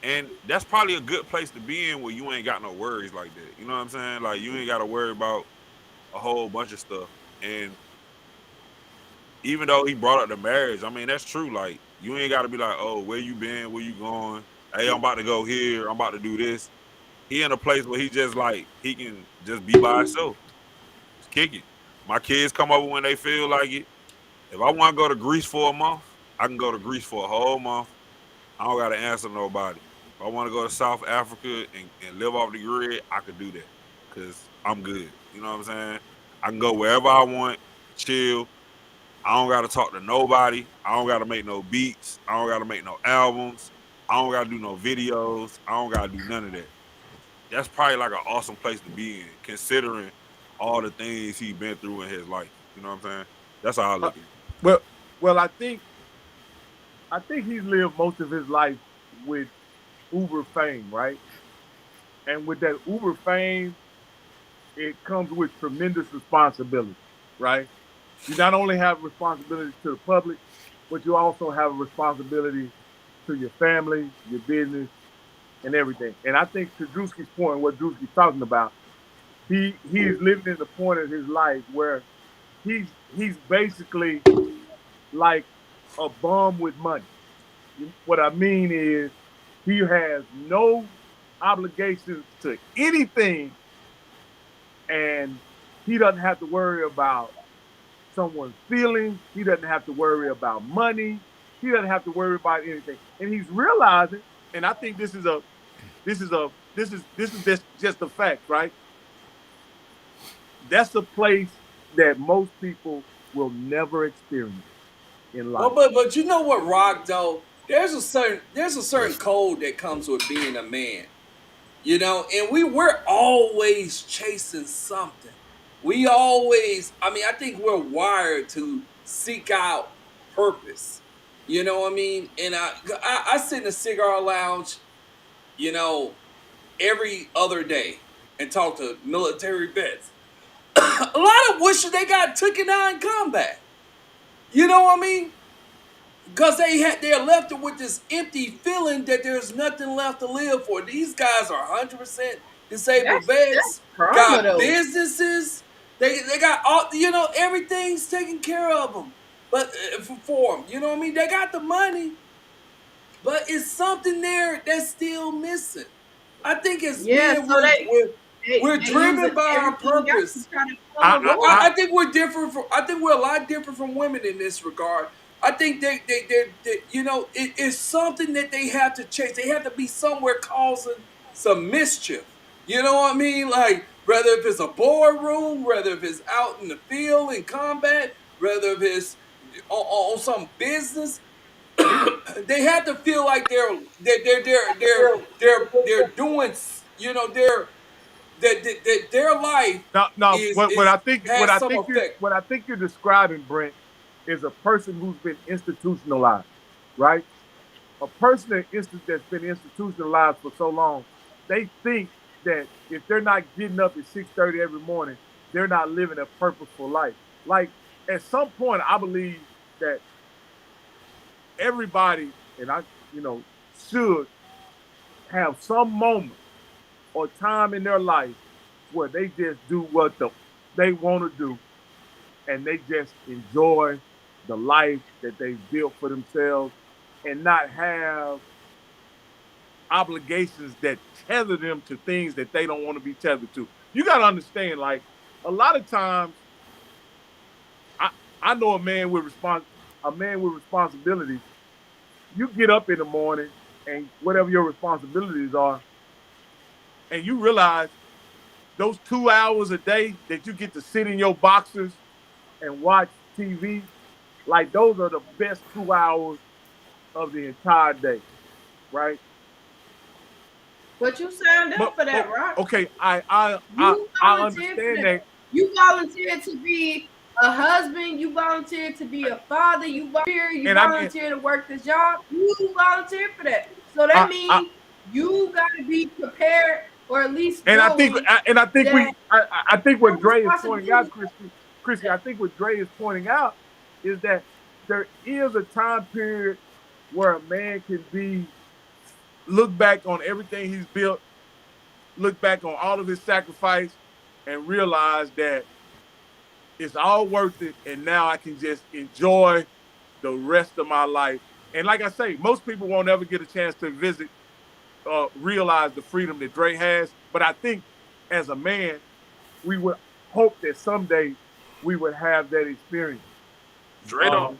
And that's probably a good place to be in where you ain't got no worries like that. You know what I'm saying? Like you ain't got to worry about a whole bunch of stuff. And even though he brought up the marriage, I mean that's true. Like you ain't got to be like, oh, where you been? Where you going? Hey, I'm about to go here. I'm about to do this. He in a place where he just like he can just be by himself, just kick it. My kids come over when they feel like it. If I want to go to Greece for a month, I can go to Greece for a whole month. I don't got to answer nobody. If I want to go to South Africa and live off the grid, I could do that because I'm good. You know what I'm saying? I can go wherever I want, chill. I don't got to talk to nobody. I don't got to make no beats. I don't got to make no albums. I don't got to do no videos. I don't got to do none of that. That's probably like an awesome place to be in, considering all the things he's been through in his life. You know what I'm saying? That's how I look at it. Well, I think he's lived most of his life with Uber fame, right? And with that Uber fame, it comes with tremendous responsibility, right? You not only have responsibility to the public, but you also have a responsibility to your family, your business, and everything. And I think to Drewski's point, what Drewski's talking about, he is living in the point of his life where he's basically like a bum with money. What I mean is he has no obligations to anything, and he doesn't have to worry about someone's feelings. He doesn't have to worry about money. He doesn't have to worry about anything. And he's realizing, and I think this is just a fact, right? That's a place that most people will never experience in life. But you know what, Rock, though? There's a certain code that comes with being a man. You know, and we're always chasing something. We always, I mean, I think we're wired to seek out purpose. You know what I mean? And I sit in a cigar lounge, you know, every other day and talk to military vets. A lot of wish they got taken out in combat. You know what I mean? Because they're left with this empty feeling that there's nothing left to live for. These guys are 100% disabled vets, got businesses, they got all, you know, everything's taken care of them. But for them, you know what I mean? They got the money, but it's something there that's still missing. I think it's we're driven by our purpose. I think we're different. I think we're a lot different from women in this regard. I think they you know, it's something that they have to chase. They have to be somewhere causing some mischief. You know what I mean? Like, whether if it's a boardroom, whether if it's out in the field in combat, whether if it's on some business, they have to feel like they're doing, you know, their life. What I think you're describing, Brent, is a person who's been institutionalized, right? A person that's been institutionalized for so long, they think that if they're not getting up at 6:30 every morning, they're not living a purposeful life. Like, at some point, I believe that everybody, and I, you know, should have some moment or time in their life where they just do what they want to do, and they just enjoy the life that they've built for themselves and not have obligations that tether them to things that they don't want to be tethered to. You got to understand, like, a lot of times, I know a man with responsibilities. You get up in the morning and whatever your responsibilities are, and you realize those 2 hours a day that you get to sit in your boxers and watch TV, like, those are the best 2 hours of the entire day, right? But you signed up for that, right? Okay, I understand that. You volunteered to be a husband. You volunteered to be a father. You volunteered to work this job. You volunteered for that. So that means you got to be prepared, or at least. And I think what Dre is pointing out, Chrissy, I think what Dre is pointing out is that there is a time period where a man can be look back on everything he's built, look back on all of his sacrifice, and realize that it's all worth it. And now I can just enjoy the rest of my life. And like I say, most people won't ever get a chance to visit, realize the freedom that Dre has. But I think as a man, we would hope that someday we would have that experience. Dre don't.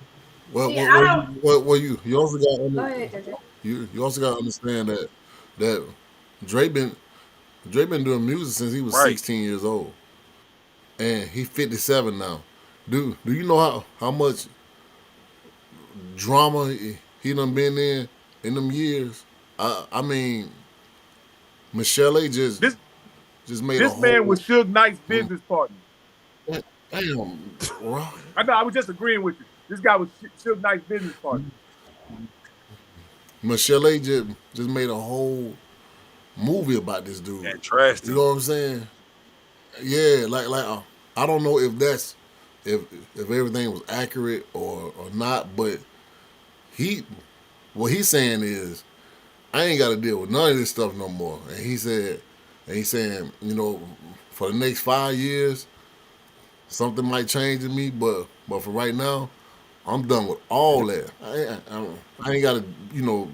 Well, See, I don't. you also got Go ahead, JJ. you also got to understand that Dre been doing music since he was Right. 16 years old, and he 57 now. Do you know how much drama he done been in them years? I mean, Michelle A just This made a this whole. man was Suge Knight's business partner. Damn, bro. I was just agreeing with you. This guy was Suge Knight's business partner. Michelle A just made a whole movie about this dude. And trashed You him. know what I'm saying? Yeah, like I don't know if that's if everything was accurate or not, but what he's saying is I ain't got to deal with none of this stuff no more. And he's saying, you know, for the next 5 years, something might change in me, but for right now, I'm done with all that. I ain't got to, you know,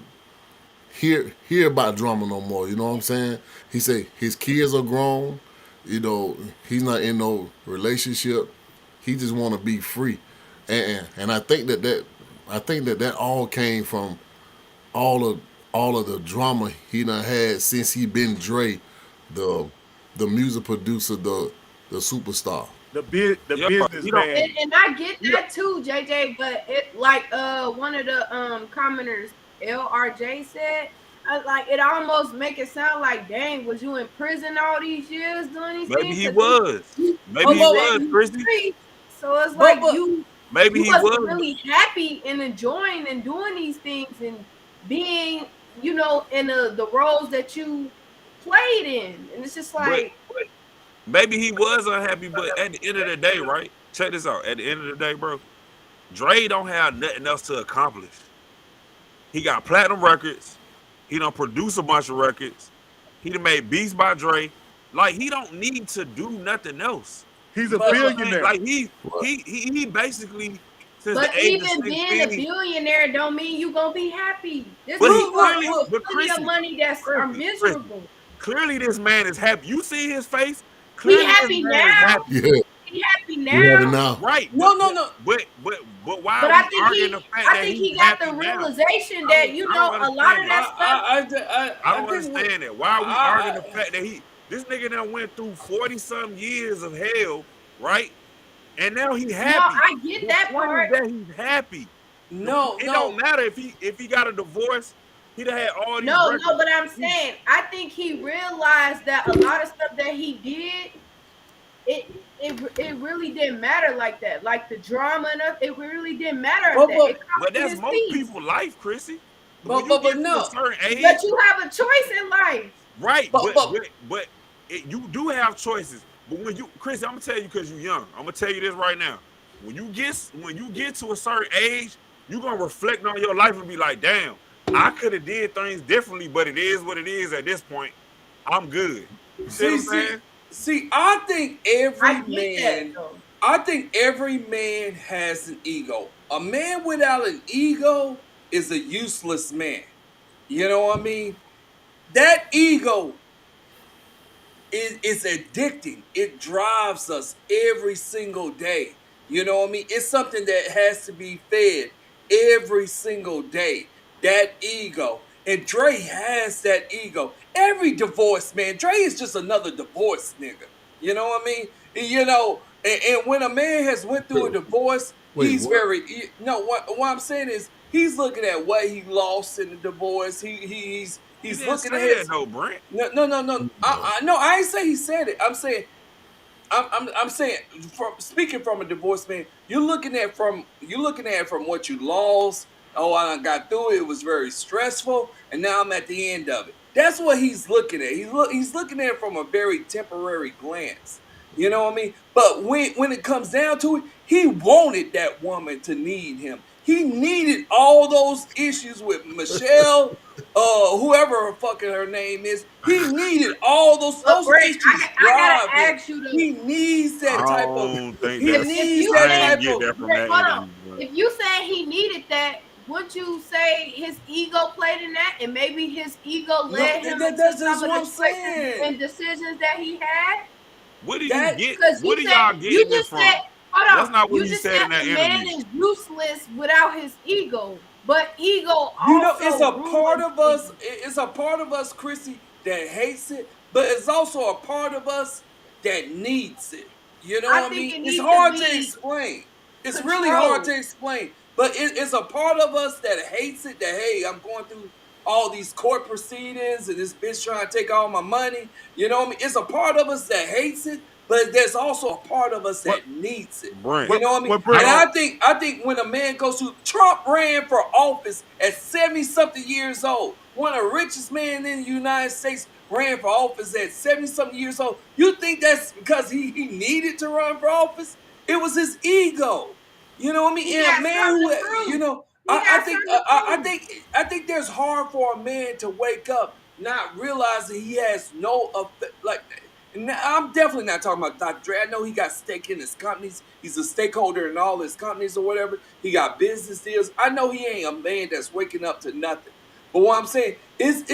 hear about drama no more. You know what I'm saying? He said his kids are grown. You know, he's not in no relationship. He just want to be free, and I think that all came from all of the drama he done had since he been Dre, the music producer, the superstar. The Yeah, business you don't- man. And I get that too, JJ. But it like one of the commenters, LRJ said, like it almost make it sound like, dang, was you in prison all these years doing these Maybe things? he 'Cause was. Maybe he you was, said you Chrissy. free. So it's like you Maybe he wasn't was. really happy and enjoying and doing these things and being, you know, in the roles that you played in. And it's just like, But maybe he was unhappy, but at the end of the day, right? Check this out. At the end of the day, bro, Dre don't have nothing else to accomplish. He got platinum records. He done produced a bunch of records. He done made beats by Dre. Like he don't need to do nothing else. He's a But- billionaire. Like he basically since but the age of even being a 16. billionaire don't mean you gonna be happy. There's But he people clearly- with but plenty of Chrissy, money that are Chrissy, miserable. Clearly, this man is happy. You see his face. He Clearly, happy this man is now. happy. Yeah, He happy you have it now. now. Right. No, but- no, no. But why But are I we think arguing the fact I that think he's he got the happy now? realization that, you I know, don't a lot of understand that that. stuff. I don't think understand that. Why are we I- arguing the fact that this nigga done went through 40-some years of hell, right? And now he happy. No, I get The that point is part. that he's happy. No, It no. don't matter if he got a divorce. He'd have had all these No, records. but I'm saying I think he realized that a lot of stuff that he did, it really didn't matter like that. Like the drama and it really didn't matter. But- That. It cost But him that's his most peace. people's life, Chrissy. But- When you but get to no. a certain age, But you have a choice in life. right? But- But you do have choices. But when you, Chris, I'm gonna tell you because you're young. I'm gonna tell you this right now. When you get to a certain age, you're gonna reflect on your life and be like, damn, I could have did things differently, but it is what it is at this point. I'm good. You see what I'm saying? See, I think every I get man, that though. I think every man has an ego. A man without an ego is a useless man. You know what I mean? That ego is addicting. It drives us every single day. You know what I mean? It's something that has to be fed every single day. That ego. And Dre has that ego. Every divorced man, Dre is just another divorced nigga. You know what I mean? You know, and when a man has went through a divorce, Wait, he's what? very no. What I'm saying is he's looking at what he lost in the divorce. He's You didn't looking say at that his though, Brent. no. I ain't say he said it. I'm saying, I'm saying, from speaking from a divorced man, you're looking at it from what you lost. Oh, I got through it. It was very stressful, and now I'm at the end of it. That's what he's looking at. He's looking at it from a very temporary glance. You know what I mean? But when it comes down to it, he wanted that woman to need him. He needed all those issues with Michelle, whoever fucking her name is. He needed all those Brent, issues. I gotta ask you He needs that I type of. don't think He that's. needs you that I say- ain't type get of. that from Brent, that hold interview. on. Bro. If you say he needed that, would you say his ego played in that, and maybe his ego led him into That's some of what the I'm choices saying. and decisions that he had? What do That- you get? Because What you are said y'all you getting this just from? said, hold on, That's not what you he just said in that the man interview. is useless without his ego, but ego You know, also it's a part ruins of us. things. It's a part of us, Chrissy, that hates it, but it's also a part of us that needs it. You know I what I think mean? it It's needs hard to to be explain. It's really hard to explain, but it's a part of us that hates it. That hey, I'm going through all these court proceedings and this bitch trying to take all my money. You know what I mean? It's a part of us that hates it, but there's also a part of us that needs it. Brent. You know what I mean? What, Brent? And I think when a man goes to Trump ran for office at 70-something years old, one of the richest men in the United States ran for office at 70-something years old. You think that's because he needed to run for office? It was his ego. You know what I mean? He And got a man something who, to prove. you know, He got I think there's hard for a man to wake up not realizing he has no effect. Like, and I'm definitely not talking about Dr. Dre. I know he got stake in his companies. He's a stakeholder in all his companies or whatever. He got business deals. I know he ain't a man that's waking up to nothing. But what I'm saying is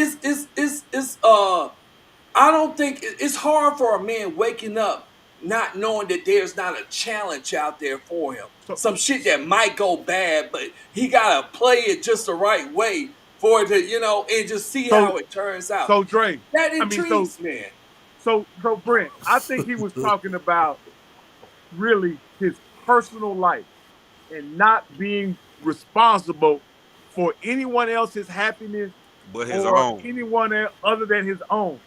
I don't think it's hard for a man waking up not knowing that there's not a challenge out there for him. Some shit that might go bad, but he gotta play it just the right way for it to, you know, and just see how it turns out. So Dre, That intrigues me. So Brent, I think he was talking about really his personal life and not being responsible for anyone else's happiness But his or own. anyone other than his own.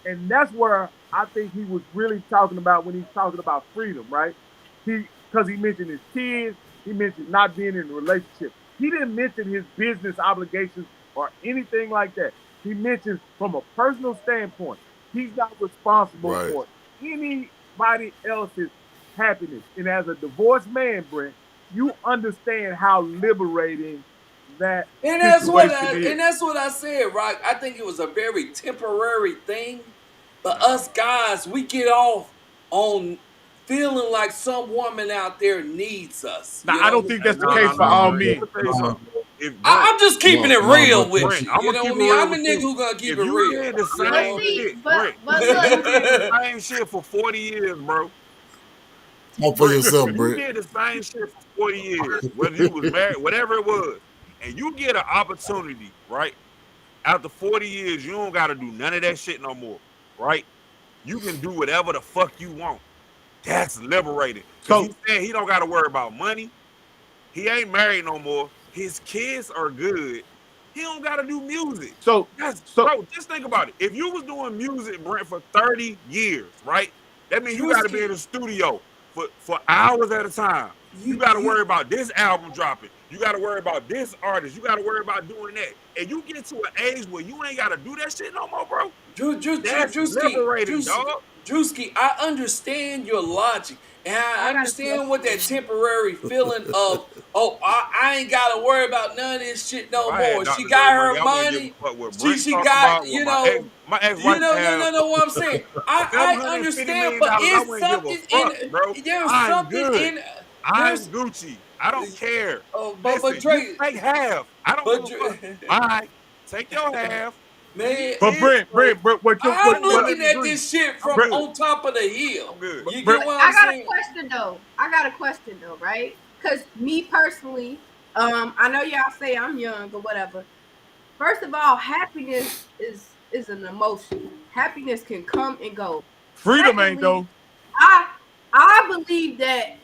And that's where I think he was really talking about when he's talking about freedom, right? Because he mentioned his kids, he mentioned not being in a relationship. He didn't mention his business obligations or anything like that. He mentioned from a personal standpoint, he's not responsible for anybody else's happiness. And as a divorced man, Brent, you understand how liberating that And that's what is. I said, Rock. I think it was a very temporary thing. But us guys, we get off on feeling like some woman out there needs us. Now, You I know? don't think that's the case for all men. I'm just keeping it real with Brent, you. I'm You gonna know keep what I it mean? real I'm a with nigga you. who gonna keep If it you real. did the You know? same shit, Brent, but if you did the same shit for 40 years, bro. Talk for yourself, If you Brent. did the same shit for 40 years, whether you was married, whatever it was, and you get an opportunity, right? After 40 years, you don't gotta do none of that shit no more, right? You can do whatever the fuck you want. That's liberating. Because he said he don't gotta worry about money. He ain't married no more. His kids are good. He don't gotta do music. Bro, just think about it. If you was doing music, Brent, for 30 years, right? That means you gotta be in the studio for hours at a time. You gotta worry about this album dropping. You gotta worry about this artist. You gotta worry about doing that. And you get to an age where you ain't gotta do that shit no more, bro. That's liberating, dog. Drewski, I understand your logic. And I understand what that temporary feeling of, I ain't gotta worry about none of this shit no more. She got her money. She got, you know, my ex-wife no, what I'm saying. I understand, but it's something in, there's something in, I'm Gucci. I don't care. But Listen, Dre, you take half. I don't give a fuck. All right, take your half. Man, But Brent, I'm looking at this shit from on top of the hill. You get what I'm saying? I got a question though, right? Because me personally, I know y'all say I'm young or whatever. First of all, happiness is an emotion. Happiness can come and go. Freedom ain't though. I believe that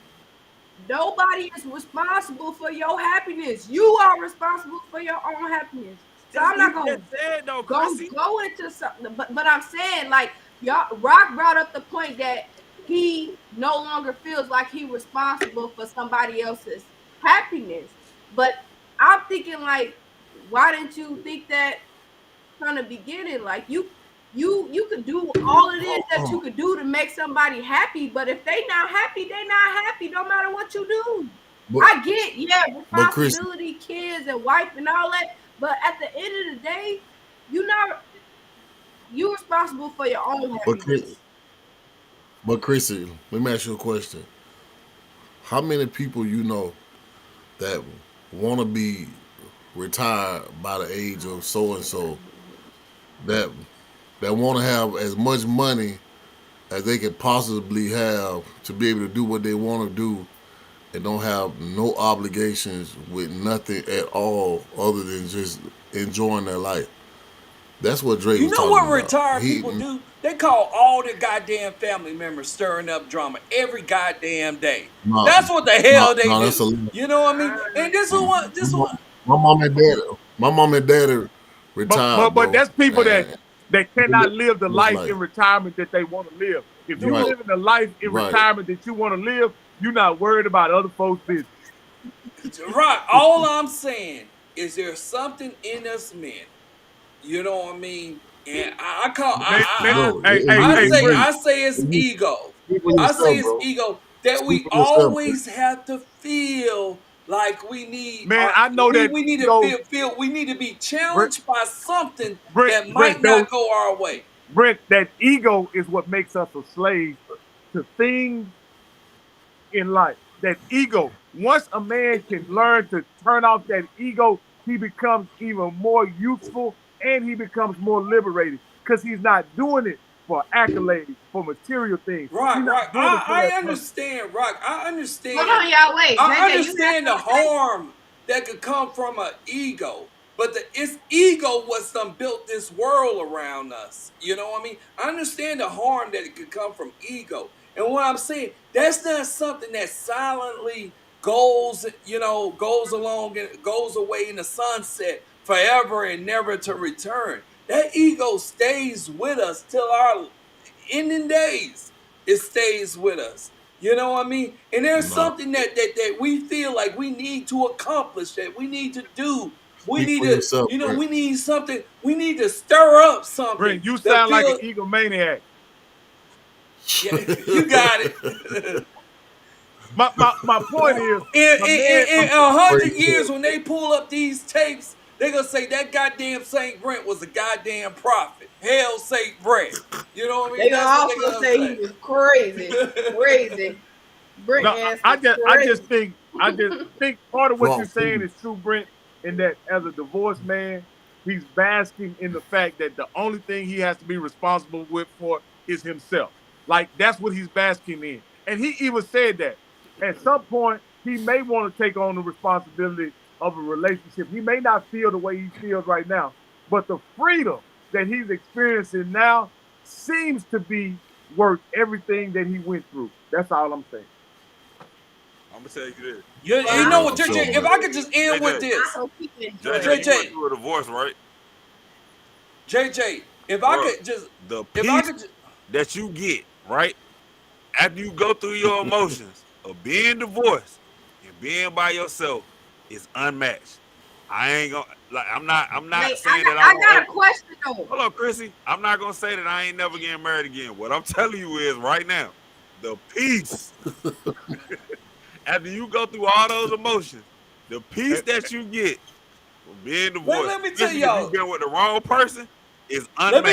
nobody is responsible for your happiness. You are responsible for your own happiness. So I'm not gonna go into something, but I'm saying, like, y'all, Rock brought up the point that he no longer feels like he's responsible for somebody else's happiness. But I'm thinking, like, why didn't you think that from the beginning? Like, you could do all it is that you could do to make somebody happy, but if they not happy, they not happy no matter what you do. But, I get, yeah, but Chris, responsibility, kids and wife and all that. But at the end of the day, you responsible for your own but Chris, happiness. but Chrissy, let me ask you a question. How many people you know that want to be retired by the age of so and so that want to have as much money as they could possibly have to be able to do what they want to do and don't have no obligations with nothing at all other than just enjoying their life? That's what Drake You was know talking what about. retired people do? They call all their goddamn family members stirring up drama every goddamn day. No, That's what the hell they no, that's a do. You know what I mean? And this is what my mom and daddy retired, But bro. that's people that And cannot live the was life like, in retirement that they want to live. If you right, living the life in right. retirement that you want to live, you're not worried about other folks' business. right. All I'm saying is there's something in us men. You know what I mean? And I call Bro, I say it's ego. Speak for I say yourself, it's bro. ego that Speak we for yourself, bro. always have to feel like we need Man, I know that we need to ego, feel we need to be Brent, challenged by something that Brent, might not go our way. Brent, that ego is what makes us a slave to things in life. That ego. Once a man can learn to turn off that ego, he becomes even more useful and he becomes more liberated because he's not doing it for accolades, for material things. Right. He's not doing it for I that purpose. understand, Rock. I understand. Hold on, y'all. Wait. I JJ, you understand the got something to say? harm that could come from an ego, but it's ego what's done built this world around us. You know what I mean? I understand the harm that it could come from ego, and what I'm saying, that's not something that silently goes along and goes away in the sunset forever and never to return. That ego stays with us till our ending days. It stays with us. You know what I mean? And there's something that we feel like we need to accomplish, that we need to do. We Speak need for to, yourself, Brent. we need something. We need to stir up something. Brent, you sound like an egomaniac. Yeah, you got it. My point is, in 100 years, when they pull up these tapes, they're gonna say that goddamn Saint Brent was a goddamn prophet. Hell, Saint Brent. You know what I mean? They gonna also say he was crazy, crazy. Brent no, I just think part of what you're saying is true, Brent, in that as a divorced man, he's basking in the fact that the only thing he has to be responsible for is himself. Like that's what he's basking in. And he even said that at some point he may want to take on the responsibility of a relationship. He may not feel the way he feels right now, but the freedom that he's experiencing now seems to be worth everything that he went through. That's all I'm saying. I'm gonna tell you this. You know what, JJ? If I could just end with this, JJ, you went through a divorce, right? JJ, if I could just that you get right after you go through your emotions of being divorced and being by yourself is unmatched. I ain't gonna I'm not saying that I got a question though. Hold on, Chrissy. I'm not gonna say that I ain't never getting married again. What I'm telling you is right now, the peace after you go through all those emotions, the peace that you get from being divorced, let me tell y'all, you've been with the wrong person is unmatched. Let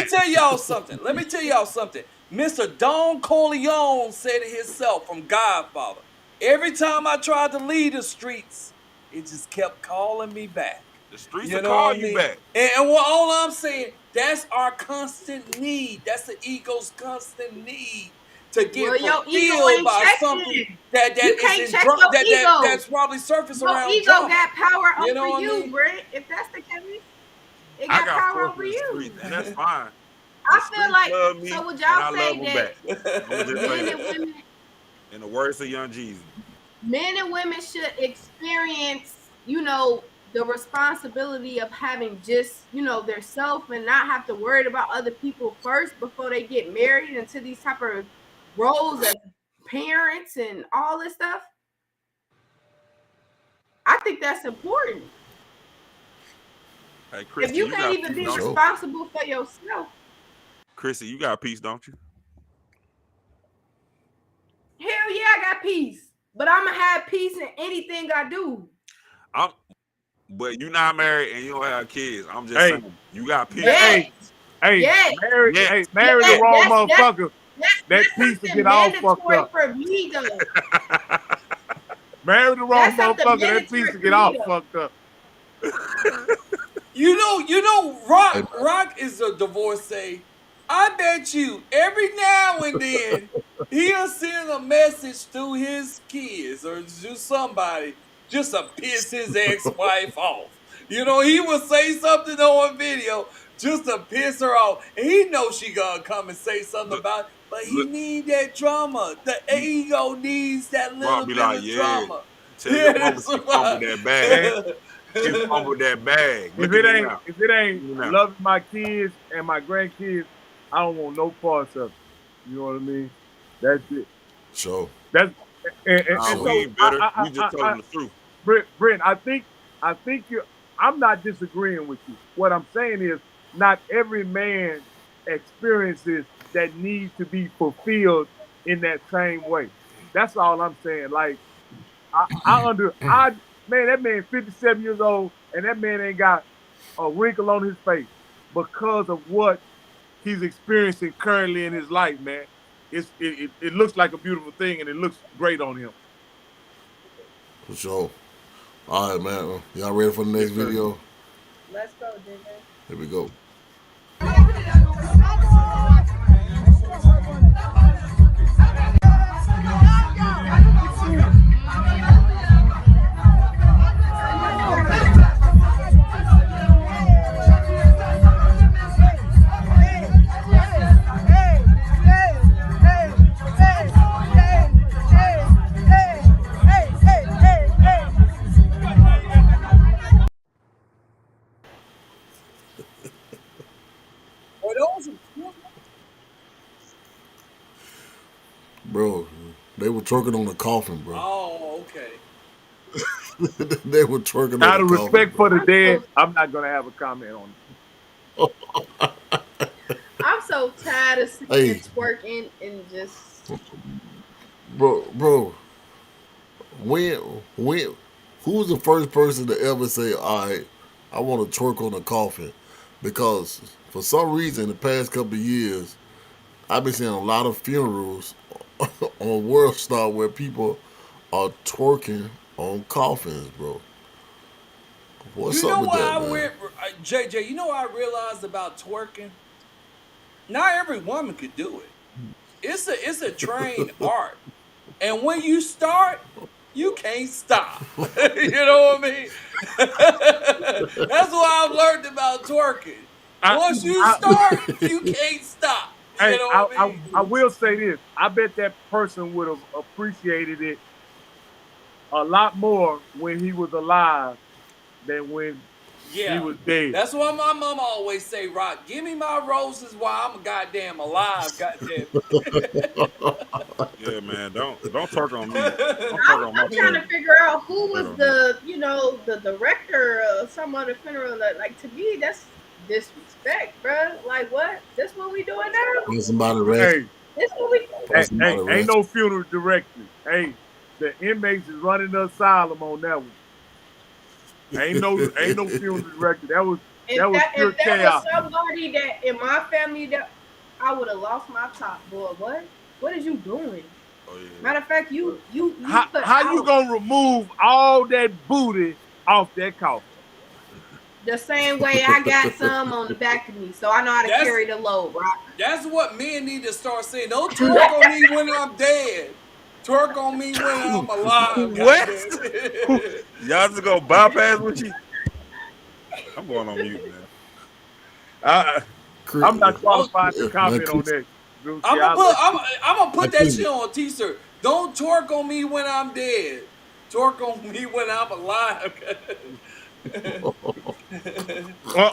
me tell y'all something. Mr. Don Corleone said it himself from Godfather. Every time I tried to leave the streets, it just kept calling me back. The streets will call you back. And all I'm saying, that's our constant need. That's the ego's constant need to get fulfilled by something that's probably surfaced around. Ego drama. got power over know you, Brent. If that's the case, it I got power over you. Streets, and that's fine. I feel like, so would y'all say that men and women, in the words of Young Jeezy, men and women should experience, the responsibility of having just, their self and not have to worry about other people first before they get married into these type of roles as parents and all this stuff? I think that's important. Hey, Christy, if you can't even be responsible for yourself. Chrissy, you got peace, don't you? Hell yeah, I got peace. but I'm gonna have peace in anything I do. But you not married and you don't have kids. I'm just Hey. saying, you got peace. Yes. Hey, Yes. marry Yes. the Yes, wrong that's- motherfucker. That That's piece to something get all fucked mandatory up. for me though. Marry the wrong That's something motherfucker. That mandatory piece to for get all me, though. fucked up. You know, Rock is a divorcee. I bet you every now and then he'll send a message to his kids or to somebody just to piss his ex-wife off. You know, he will say something on video just to piss her off. And he knows she gonna come and say something about it, but he need that drama. The ego needs that little Rock be bit like, of yeah. drama. Tell your mama that's she fumbled that bag. She fumbled that bag. If Look it at me ain't now. loving Now. my kids and my grandkids, I don't want no parts of it. You know what I mean? That's it. Sure. That's and Nah, so we ain't better. I- We just telling the truth. Brent, I think I'm not disagreeing with you. What I'm saying is not every man experiences that need to be fulfilled in that same way. That's all I'm saying. Like man, that man 57 years old and that man ain't got a wrinkle on his face because of what he's experiencing currently in his life, man. It looks like a beautiful thing and it looks great on him. For sure. All right, man. Y'all ready for the next video? Let's go, JJ. Here we go. Bro, they were twerking on the coffin, bro. Oh, okay. They were twerking Out on of the respect coffin. for the dead, I'm not gonna have a comment on it. I'm so tired of seeing Hey. twerking and just Bro, when who's the first person to ever say, all right, I want to twerk on a coffin? Because for some reason, the past couple of years, I've been seeing a lot of funerals on World Star where people are twerking on coffins, bro. What's You up know with what that, man? JJ, you know what I realized about twerking? Not every woman could do it. It's a trained art. And when you start, you can't stop. You know what I mean? That's what I've learned about twerking. Once you start, you can't stop. You Hey, know what I mean? I will say this. I bet that person would have appreciated it a lot more when he was alive than when he was dead. That's why my mama always say, Rock, give me my roses while I'm goddamn alive, goddamn. Yeah, man. Don't twerk on me. Don't I'm, twerk on my I'm trying to children. figure out who was Yeah. the director of some other funeral. Like to me, that's disrespect, bro. Like what? That's what we doing now? When somebody rest, Hey, This what we ain't no funeral director. Hey, the inmates is running the asylum on that one. Ain't no funeral director. That was pure if there chaos. was somebody that in my family that I would have lost my top, boy. What is you doing? Oh, yeah. Matter of fact, you put How you out gonna remove all that booty off that coffin? the same way I got some on the back of me, so I know how to That's- carry the load, Rock. That's what men need to start saying. Don't twerk on me when I'm dead. Twerk on me when I'm alive. What? goddamn. Y'all just gonna bypass what you? I'm going on mute, man. I'm not qualified to comment on that. I'm gonna put that shit on a t-shirt. Don't twerk on me when I'm dead. Twerk on me when I'm alive.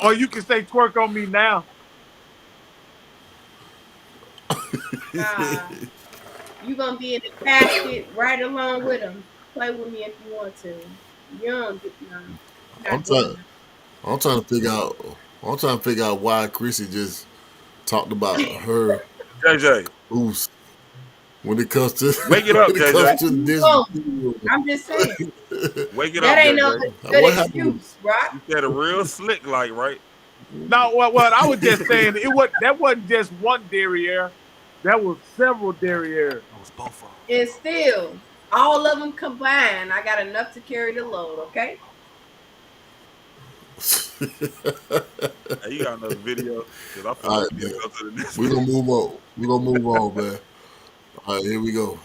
or you can say twerk on me now. Nah, you gonna be in the casket right along with them. Play with me if you want to. You don't get I'm trying to figure out why Chrissy just talked about her JJ. oops. When it comes to Wake it up, when it comes JJ. to this, Oh, I'm just saying. Wake it That up, ain't no JJ. good What happened? excuse, right? You said a real slick like, right? No, what I was just saying, that wasn't just one derriere. That was several derriere. That was both of them. And still, all of them combined, I got enough to carry the load, okay? Hey, you got another video? Cause I feel All like right, we man. go to the next We're one. gonna move on. We're gonna move on, man. All right, here we go.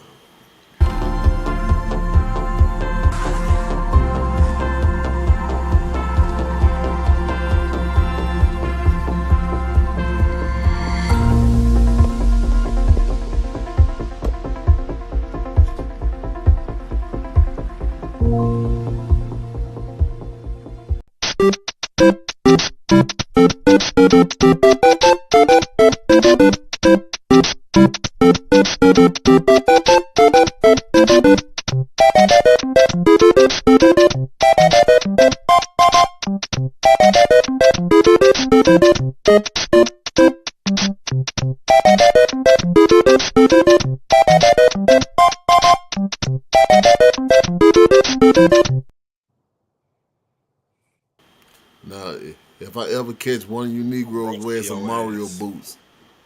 Now, if I ever catch one of you Negroes wearing some your Mario ass. boots,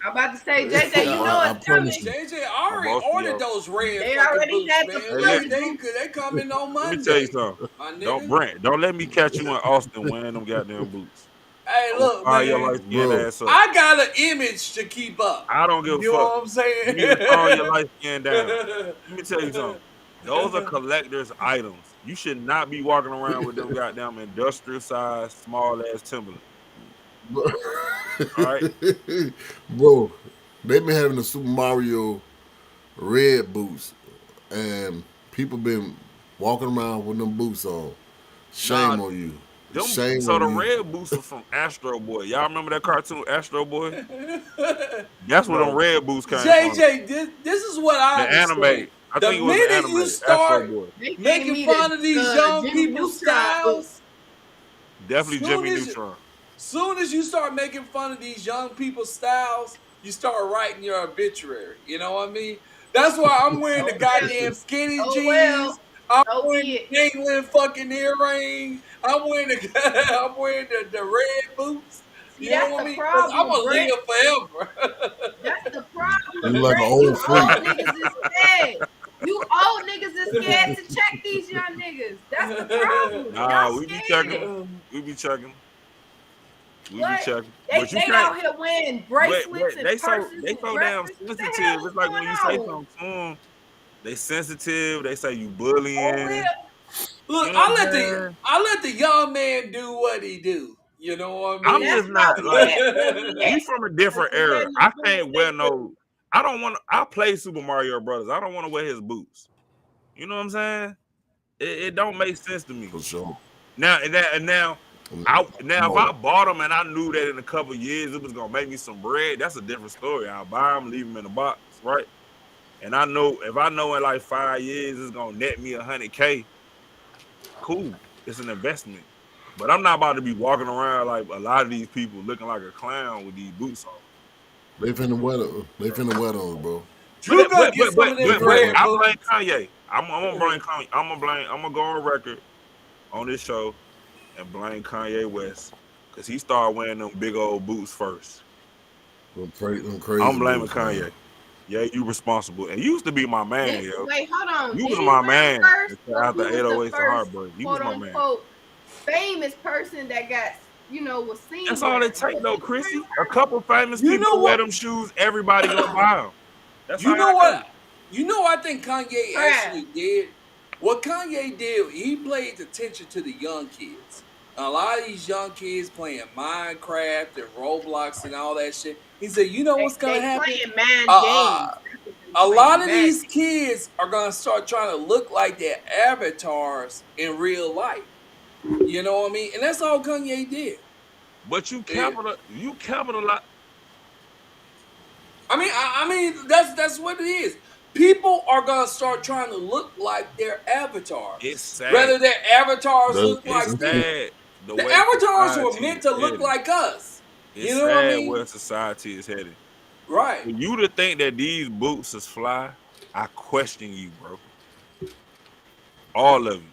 I'm about to say, JJ, you know I it's coming. promise you. JJ I'm already both of ordered y'all. those red They fucking already boots, had the man. Hey, flirt listen. They coming on Let me tell you Monday, something. my Don't nigga. Brent, don't let me catch you in Austin wearing them goddamn boots. Hey, I'm look, fire your man. light skinned Bro, ass up. I got an image to keep up. I don't give a You know fuck. what I'm saying? You need to calm your light skin down. Let me tell you something. Those are collector's items. You should not be walking around with them goddamn industrial size, small ass Timberland. All right. bro, they been having the Super Mario red boots, and people been walking around with them boots on. Shame Nah, on you. them. Shame So on the you. red boots are from Astro Boy. Y'all remember that cartoon Astro Boy? That's where them red boots came from. JJ, this is what I The understand. animated. I The think it was the minute you animated Astro start Boy. They gave making me fun of these young Jimmy people's Neutron book. styles, Definitely soon Jimmy as Neutron. soon as you start making fun of these young people's styles, you start writing your obituary. You know what I mean? That's why I'm wearing the Oh, well. goddamn skinny Oh, jeans. well. I'm So wearing be the it. dangling fucking earrings. I'm wearing the red boots. See, You know that's what I the mean? 'Cause I'm problem, gonna Brent. live forever. That's the problem, You like an Brent. old You freak. old niggas is scared. You old niggas is scared to check these young niggas. That's the problem. Nah, Y'all we be scared. checking. We be checking. We be What? checking. They But you they can't. out here wearing bracelets and They purses so and damn dresses. What the hell sensitive. is It's like when you say going on? something to them, they sensitive. They say you Oh, bullying. well. Look, You know what I'm saying? I let the young man do what he do. You know what I I'm mean? That's just why not we like at where we we at. from a Because different we era. letting I them do can't what wear they no. do. I don't want to. I play Super Mario Brothers. I don't want to wear his boots. You know what I'm saying? It don't make sense to me. For sure. Now and now if No. I bought them and I knew that in a couple of years it was gonna make me some bread, that's a different story. I'll buy them, leave them in the box, right? And I know if I know in like 5 years it's gonna net me $100K, cool. It's an investment. But I'm not about to be walking around like a lot of these people looking like a clown with these boots on. They finna wear those. They finna wear those, bro. Drew gonna get some of them red I boots. blame Kanye. I'm gonna blame Kanye. I'm gonna go on record on this show and blame Kanye West because he started wearing them big old boots first. Them crazy I'm blaming boots, Kanye. man. Yeah, you responsible. And you used to be my man, yo. Wait, hold on. You Did was he my wear man them first? Or after he was the 808s and first Heartbreak. You was quote my man. unquote famous person that got, was seen. That's all it takes, though, wearing Chrissy. A couple famous You people know wear what? them shoes, everybody gonna buy them. That's You how know I what? know. You know what I think Kanye Trash. actually did? What Kanye did, he paid attention to the young kids. A lot of these young kids playing Minecraft and Roblox and all that shit. He said, you know what's They gonna happen? playing mind games. A lot of these kids are gonna start trying to look like their avatars in real life. You know what I mean? And that's all Kanye did. But you capitalize. I mean, that's what it is. People are gonna start trying to look like their avatars. It's sad. Whether their avatars That's- look like It's them. sad. The way avatars were society meant is to look headed. like us. It's You know what I sad mean? where society is headed. Right. For you to think that these boots is fly, I question you, bro. All of you.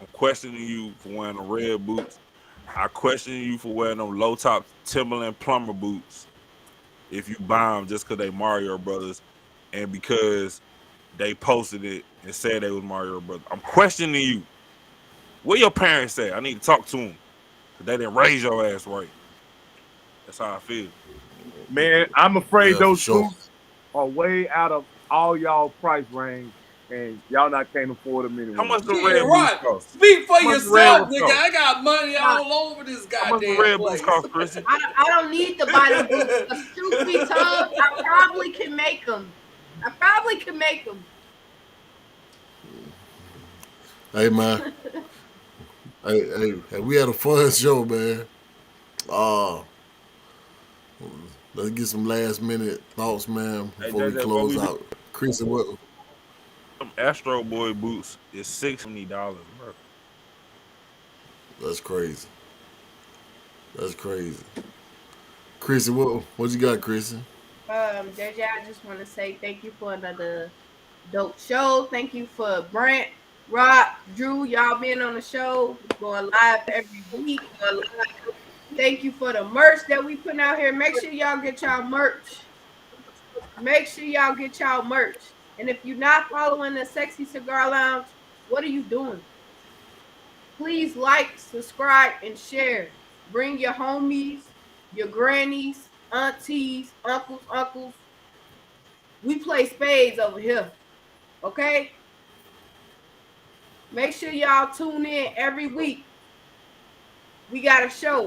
I'm questioning you for wearing the red boots. I question you for wearing them low top Timberland plumber boots. If you buy them just because they Mario Brothers and because they posted it and said they was Mario Brothers. I'm questioning you. What your parents say? I need to talk to them. They didn't raise your ass right. That's how I feel. Man, I'm afraid Yeah, for those sure. boots are way out of all y'all price range, and y'all not can't afford them anyway. How much the Yeah, red right. boots cost? Speak for How much the red yourself, boots nigga. cost? I got money Nah, all over this How much the goddamn red boots place. cost, Chrissy? I don't need to buy them boots. 'Cause truth be told, I probably can make them. I probably can make them. Hey man, hey, we had a fun show, man. Uh, let's get some last minute thoughts, man, Hey, before we JJ, what close we do? out. Chris, what? Them Astro Boy boots is $60, bro. That's crazy. That's crazy. Chrissy, what you got, Chrissy? JJ, I just want to say thank you for another dope show. Thank you for Brent, Rock, Drew, y'all being on the show. Going live every week. Thank you for the merch that we putting out here. Make sure y'all get y'all merch. Make sure y'all get y'all merch. And if you're not following the Sexy Cigar Lounge, what are you doing? Please like, subscribe, and share. Bring your homies, your grannies, aunties, uncles. We play spades over here. Okay? Make sure y'all tune in every week. We got a show.